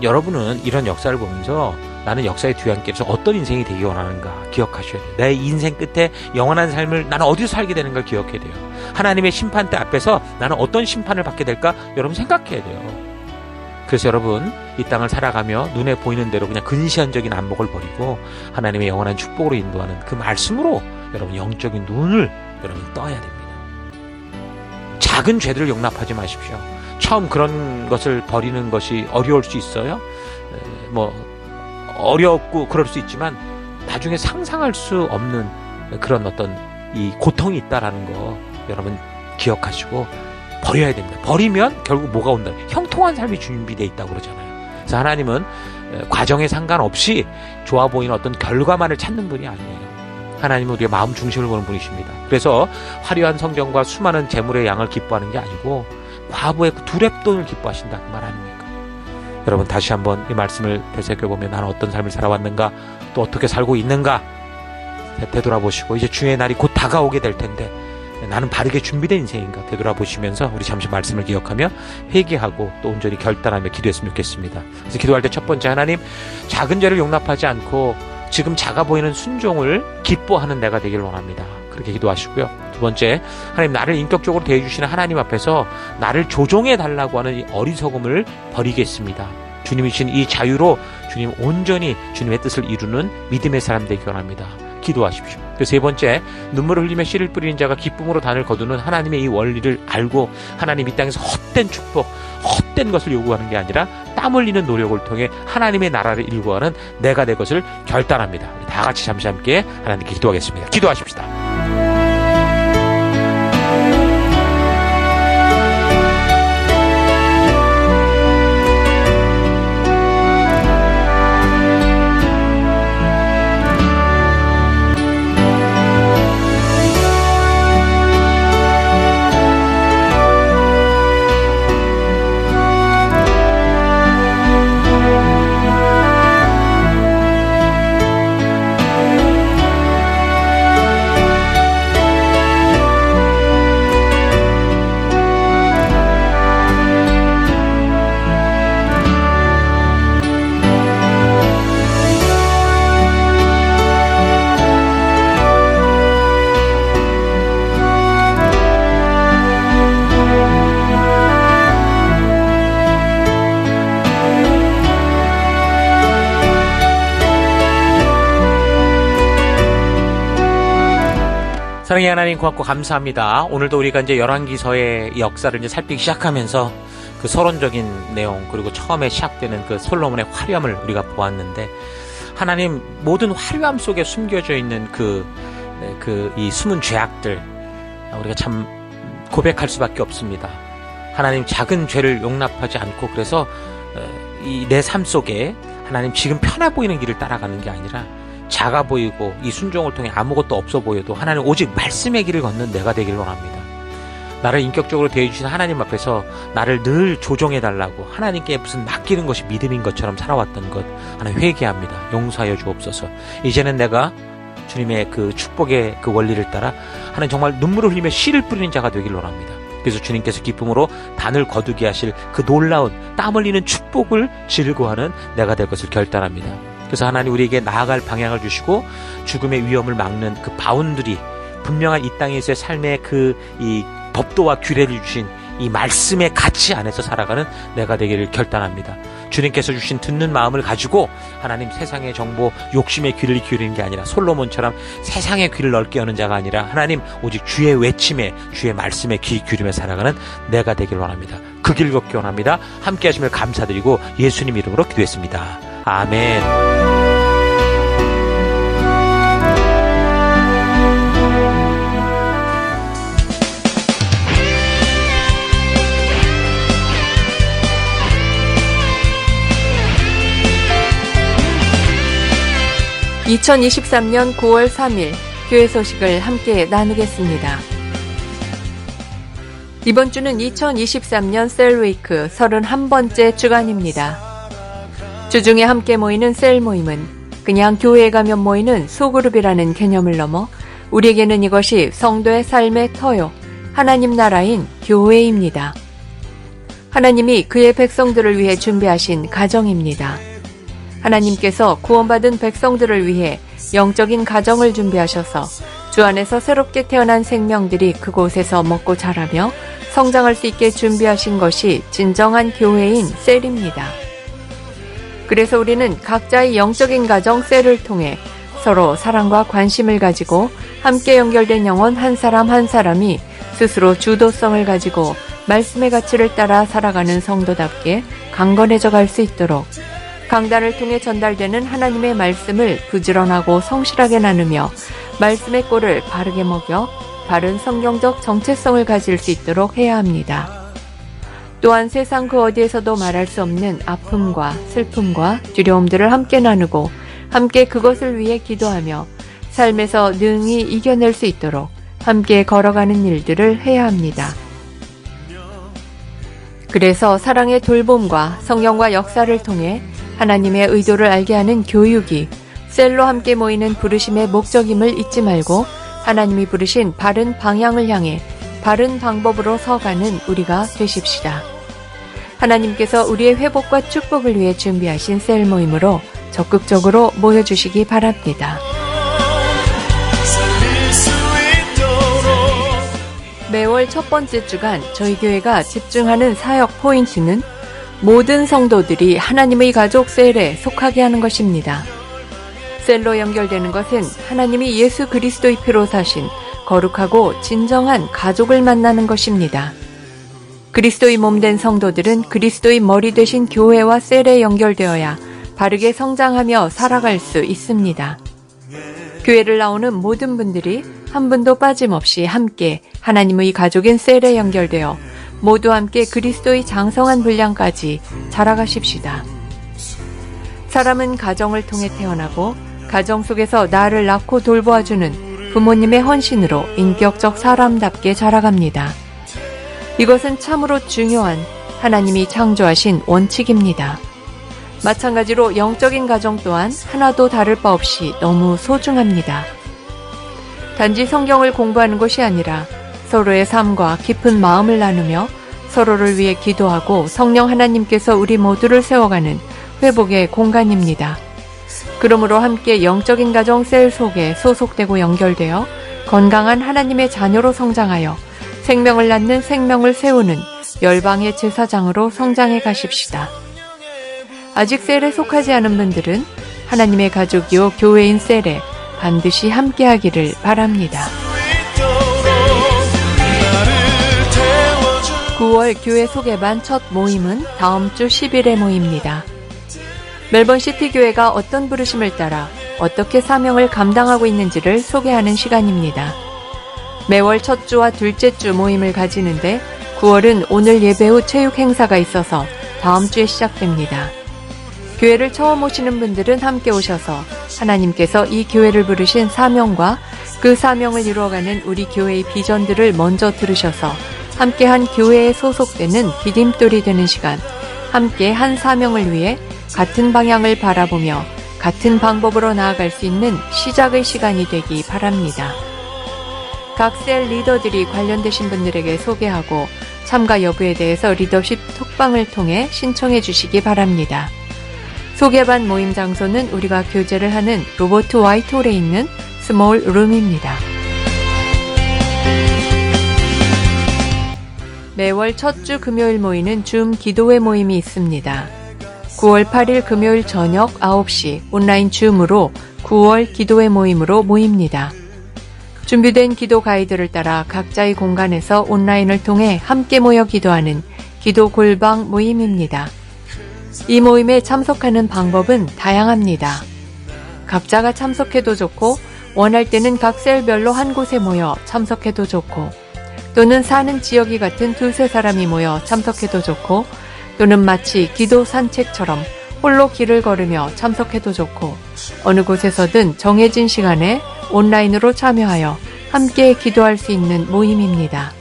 여러분은 이런 역사를 보면서 나는 역사의 뒤안길에서 어떤 인생이 되기 원하는가 기억하셔야 돼요. 내 인생 끝에 영원한 삶을 나는 어디서 살게 되는가 기억해야 돼요. 하나님의 심판대 앞에서 나는 어떤 심판을 받게 될까 여러분 생각해야 돼요. 그래서 여러분, 이 땅을 살아가며 눈에 보이는 대로 그냥 근시안적인 안목을 버리고 하나님의 영원한 축복으로 인도하는 그 말씀으로 여러분 영적인 눈을 여러분 떠야 됩니다. 작은 죄들을 용납하지 마십시오. 처음 그런 것을 버리는 것이 어려울 수 있어요. 어렵고 그럴 수 있지만 나중에 상상할 수 없는 그런 어떤 이 고통이 있다라는 거 여러분 기억하시고 버려야 됩니다. 버리면 결국 뭐가 온다? 형통한 삶이 준비되어 있다고 그러잖아요. 그래서 하나님은 과정에 상관없이 좋아 보이는 어떤 결과만을 찾는 분이 아니에요. 하나님은 우리의 마음 중심을 보는 분이십니다. 그래서 화려한 성전과 수많은 재물의 양을 기뻐하는 게 아니고 과부의 그 두렙돈을 기뻐하신다 그 말 아닙니까? 여러분 다시 한번 이 말씀을 되새겨보면 나는 어떤 삶을 살아왔는가, 또 어떻게 살고 있는가 되돌아보시고, 이제 주의 날이 곧 다가오게 될 텐데 나는 바르게 준비된 인생인가 되돌아보시면서 우리 잠시 말씀을 기억하며 회개하고 또 온전히 결단하며 기도했으면 좋겠습니다. 그래서 기도할 때 첫 번째, 하나님 작은 죄를 용납하지 않고 지금 작아 보이는 순종을 기뻐하는 내가 되길 원합니다. 그렇게 기도하시고요. 두 번째, 하나님 나를 인격적으로 대해주시는 하나님 앞에서 나를 조종해 달라고 하는 이 어리석음을 버리겠습니다. 주님이 주신 이 자유로 주님 온전히 주님의 뜻을 이루는 믿음의 사람 되기 원합니다. 기도하십시오. 그 세 번째, 눈물을 흘리며 씨를 뿌리는 자가 기쁨으로 단을 거두는 하나님의 이 원리를 알고 하나님 이 땅에서 헛된 축복, 헛된 것을 요구하는 게 아니라 땀 흘리는 노력을 통해 하나님의 나라를 일구하는 내가 될 것을 결단합니다. 우리 다 같이 잠시 함께 하나님께 기도하겠습니다. 기도하십시다. 사랑의 하나님 고맙고 감사합니다. 오늘도 우리가 이제 열왕기서의 역사를 이제 살피기 시작하면서 그 서론적인 내용, 그리고 처음에 시작되는 그 솔로몬의 화려함을 우리가 보았는데, 하나님 모든 화려함 속에 숨겨져 있는 이 숨은 죄악들 우리가 참 고백할 수밖에 없습니다. 하나님 작은 죄를 용납하지 않고, 그래서 이 내 삶 속에 하나님 지금 편해 보이는 길을 따라가는 게 아니라 작아 보이고 이 순종을 통해 아무것도 없어 보여도 하나님 오직 말씀의 길을 걷는 내가 되길 원합니다. 나를 인격적으로 대해주신 하나님 앞에서 나를 늘 조종해달라고 하나님께 무슨 맡기는 것이 믿음인 것처럼 살아왔던 것 하나님 회개합니다. 용서하여 주옵소서. 이제는 내가 주님의 그 축복의 그 원리를 따라 하나님 정말 눈물을 흘리며 씨를 뿌리는 자가 되길 원합니다. 그래서 주님께서 기쁨으로 단을 거두게 하실 그 놀라운 땀 흘리는 축복을 즐거워하는 내가 될 것을 결단합니다. 그래서 하나님 우리에게 나아갈 방향을 주시고 죽음의 위험을 막는 그 바운드리, 분명한 이 땅에서의 삶의 이 법도와 규례를 주신 이 말씀의 가치 안에서 살아가는 내가 되기를 결단합니다. 주님께서 주신 듣는 마음을 가지고 하나님 세상의 정보, 욕심의 귀를 기울이는 게 아니라 솔로몬처럼 세상의 귀를 넓게 여는 자가 아니라 하나님 오직 주의 외침에, 주의 말씀에 귀 기울이며 살아가는 내가 되길 원합니다. 그 길 걷기 원합니다. 함께 하심을 감사드리고 예수님 이름으로 기도했습니다. 아멘. 2023년 9월 3일 교회 소식을 함께 나누겠습니다. 이번 주는 2023년 셀웨이크 31번째 주간입니다. 주중에 함께 모이는 셀 모임은 그냥 교회에 가면 모이는 소그룹이라는 개념을 넘어 우리에게는 이것이 성도의 삶의 터요, 하나님 나라인 교회입니다. 하나님이 그의 백성들을 위해 준비하신 가정입니다. 하나님께서 구원받은 백성들을 위해 영적인 가정을 준비하셔서 주 안에서 새롭게 태어난 생명들이 그곳에서 먹고 자라며 성장할 수 있게 준비하신 것이 진정한 교회인 셀입니다. 그래서 우리는 각자의 영적인 가정 셀을 통해 서로 사랑과 관심을 가지고 함께 연결된 영혼 한 사람 한 사람이 스스로 주도성을 가지고 말씀의 가치를 따라 살아가는 성도답게 강건해져 갈 수 있도록 강단을 통해 전달되는 하나님의 말씀을 부지런하고 성실하게 나누며 말씀의 꼴을 바르게 먹여 바른 성경적 정체성을 가질 수 있도록 해야 합니다. 또한 세상 그 어디에서도 말할 수 없는 아픔과 슬픔과 두려움들을 함께 나누고 함께 그것을 위해 기도하며 삶에서 능히 이겨낼 수 있도록 함께 걸어가는 일들을 해야 합니다. 그래서 사랑의 돌봄과 성령과 역사를 통해 하나님의 의도를 알게 하는 교육이 셀로 함께 모이는 부르심의 목적임을 잊지 말고 하나님이 부르신 바른 방향을 향해 바른 방법으로 서가는 우리가 되십시다. 하나님께서 우리의 회복과 축복을 위해 준비하신 셀 모임으로 적극적으로 모여주시기 바랍니다. 매월 첫 번째 주간 저희 교회가 집중하는 사역 포인트는 모든 성도들이 하나님의 가족 셀에 속하게 하는 것입니다. 셀로 연결되는 것은 하나님이 예수 그리스도의 피로 사신 거룩하고 진정한 가족을 만나는 것입니다. 그리스도의 몸된 성도들은 그리스도의 머리 되신 교회와 셀에 연결되어야 바르게 성장하며 살아갈 수 있습니다. 교회를 나오는 모든 분들이 한 분도 빠짐없이 함께 하나님의 가족인 셀에 연결되어 모두 함께 그리스도의 장성한 분량까지 자라가십시다. 사람은 가정을 통해 태어나고 가정 속에서 나를 낳고 돌보아주는 부모님의 헌신으로 인격적 사람답게 자라갑니다. 이것은 참으로 중요한 하나님이 창조하신 원칙입니다. 마찬가지로 영적인 가정 또한 하나도 다를 바 없이 너무 소중합니다. 단지 성경을 공부하는 것이 아니라 서로의 삶과 깊은 마음을 나누며 서로를 위해 기도하고 성령 하나님께서 우리 모두를 세워가는 회복의 공간입니다. 그러므로 함께 영적인 가정 셀 속에 소속되고 연결되어 건강한 하나님의 자녀로 성장하여 생명을 낳는 생명을 세우는 열방의 제사장으로 성장해 가십시다. 아직 셀에 속하지 않은 분들은 하나님의 가족이요 교회인 셀에 반드시 함께하기를 바랍니다. 9월 교회 소개반 첫 모임은 다음 주 10일에 모입니다. 멜번 시티 교회가 어떤 부르심을 따라 어떻게 사명을 감당하고 있는지를 소개하는 시간입니다. 매월 첫 주와 둘째 주 모임을 가지는데 9월은 오늘 예배 후 체육 행사가 있어서 다음 주에 시작됩니다. 교회를 처음 오시는 분들은 함께 오셔서 하나님께서 이 교회를 부르신 사명과 그 사명을 이루어가는 우리 교회의 비전들을 먼저 들으셔서 함께한 교회에 소속되는 디딤돌이 되는 시간, 함께 한 사명을 위해 같은 방향을 바라보며 같은 방법으로 나아갈 수 있는 시작의 시간이 되기 바랍니다. 각 셀 리더들이 관련되신 분들에게 소개하고 참가 여부에 대해서 리더십 톡방을 통해 신청해 주시기 바랍니다. 소개반 모임 장소는 우리가 교제를 하는 로버트 화이트홀에 있는 스몰 룸입니다. 매월 첫 주 금요일 모이는 줌 기도회 모임이 있습니다. 9월 8일 금요일 저녁 9시 온라인 줌으로 9월 기도회 모임으로 모입니다. 준비된 기도 가이드를 따라 각자의 공간에서 온라인을 통해 함께 모여 기도하는 기도 골방 모임입니다. 이 모임에 참석하는 방법은 다양합니다. 각자가 참석해도 좋고 원할 때는 각 셀별로 한 곳에 모여 참석해도 좋고 또는 사는 지역이 같은 두세 사람이 모여 참석해도 좋고 또는 마치 기도 산책처럼 홀로 길을 걸으며 참석해도 좋고 어느 곳에서든 정해진 시간에 온라인으로 참여하여 함께 기도할 수 있는 모임입니다.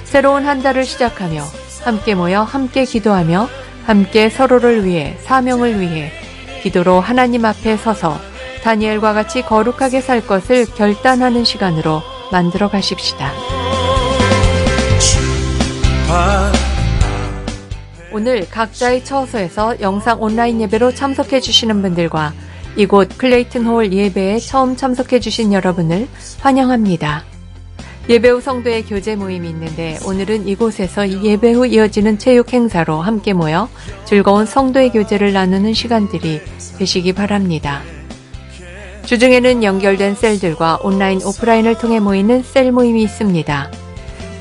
새로운 한 달을 시작하며 함께 모여 함께 기도하며 함께 서로를 위해 사명을 위해 기도로 하나님 앞에 서서 다니엘과 같이 거룩하게 살 것을 결단하는 시간으로 만들어 가십시다. 오늘 각자의 처소에서 영상 온라인 예배로 참석해 주시는 분들과 이곳 클레이튼 홀 예배에 처음 참석해 주신 여러분을 환영합니다. 예배 후 성도의 교제 모임이 있는데 오늘은 이곳에서 예배 후 이어지는 체육 행사로 함께 모여 즐거운 성도의 교제를 나누는 시간들이 되시기 바랍니다. 주중에는 연결된 셀들과 온라인 오프라인을 통해 모이는 셀 모임이 있습니다.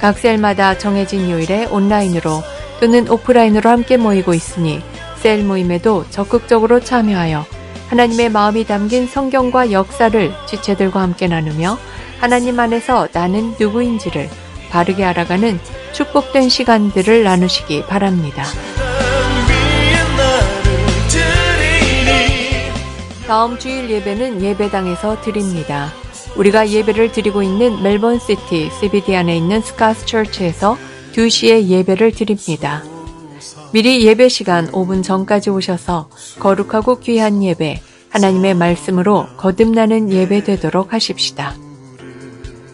각 셀마다 정해진 요일에 온라인으로 또는 오프라인으로 함께 모이고 있으니 셀 모임에도 적극적으로 참여하여 하나님의 마음이 담긴 성경과 역사를 지체들과 함께 나누며 하나님 안에서 나는 누구인지를 바르게 알아가는 축복된 시간들을 나누시기 바랍니다. 다음 주일 예배는 예배당에서 드립니다. 우리가 예배를 드리고 있는 멜번시티 CBD 안에 있는 스카스 처치에서 2시에 예배를 드립니다. 미리 예배 시간 5분 전까지 오셔서 거룩하고 귀한 예배, 하나님의 말씀으로 거듭나는 예배 되도록 하십시다.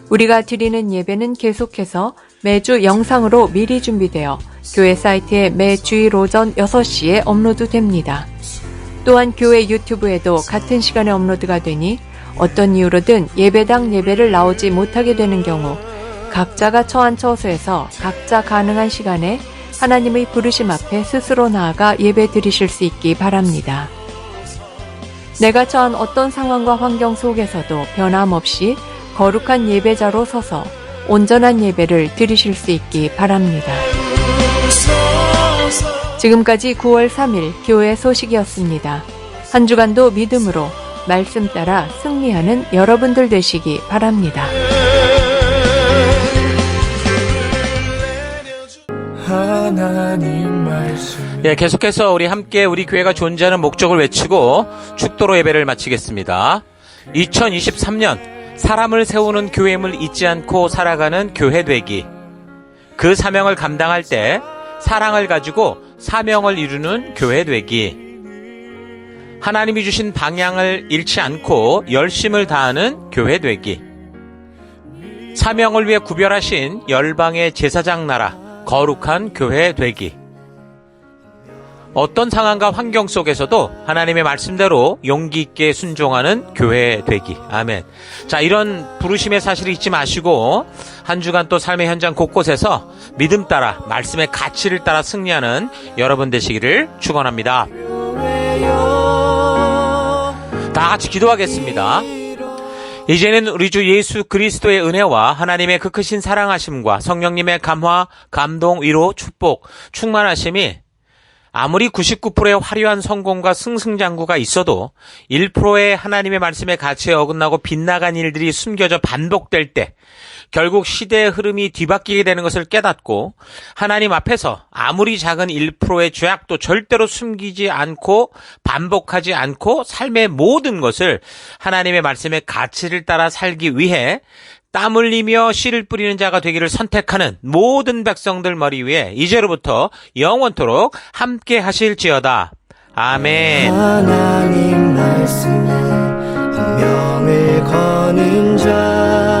우리가 드리는 예배는 계속해서 매주 영상으로 미리 준비되어 교회 사이트에 매 주일 오전 6시에 업로드됩니다. 또한 교회 유튜브에도 같은 시간에 업로드가 되니 어떤 이유로든 예배당 예배를 나오지 못하게 되는 경우 각자가 처한 처소에서 각자 가능한 시간에 하나님의 부르심 앞에 스스로 나아가 예배 드리실 수 있기 바랍니다. 내가 처한 어떤 상황과 환경 속에서도 변함없이 거룩한 예배자로 서서 온전한 예배를 드리실 수 있기 바랍니다. 지금까지 9월 3일 교회 소식이었습니다. 한 주간도 믿음으로 말씀 따라 승리하는 여러분들 되시기 바랍니다. 하나님 말씀 계속해서 우리 함께 우리 교회가 존재하는 목적을 외치고 축도로 예배를 마치겠습니다. 2023년 사람을 세우는 교회임을 잊지 않고 살아가는 교회 되기. 그 사명을 감당할 때 사랑을 가지고 사명을 이루는 교회 되기. 하나님이 주신 방향을 잃지 않고 열심을 다하는 교회 되기. 사명을 위해 구별하신 열방의 제사장 나라, 거룩한 교회 되기. 어떤 상황과 환경 속에서도 하나님의 말씀대로 용기 있게 순종하는 교회 되기. 아멘. 자, 이런 부르심의 사실을 잊지 마시고 한 주간 또 삶의 현장 곳곳에서 믿음 따라 말씀의 가치를 따라 승리하는 여러분 되시기를 축원합니다. 다 같이 기도하겠습니다. 이제는 우리 주 예수 그리스도의 은혜와 하나님의 그 크신 사랑하심과 성령님의 감화, 감동, 위로, 축복, 충만하심이 아무리 99%의 화려한 성공과 승승장구가 있어도 1%의 하나님의 말씀의 가치에 어긋나고 빗나간 일들이 숨겨져 반복될 때 결국 시대의 흐름이 뒤바뀌게 되는 것을 깨닫고 하나님 앞에서 아무리 작은 1%의 죄악도 절대로 숨기지 않고 반복하지 않고 삶의 모든 것을 하나님의 말씀의 가치를 따라 살기 위해 땀 흘리며 씨를 뿌리는 자가 되기를 선택하는 모든 백성들 머리 위에 이제로부터 영원토록 함께 하실지어다. 아멘. 하나님 말씀에 운명을 거는 자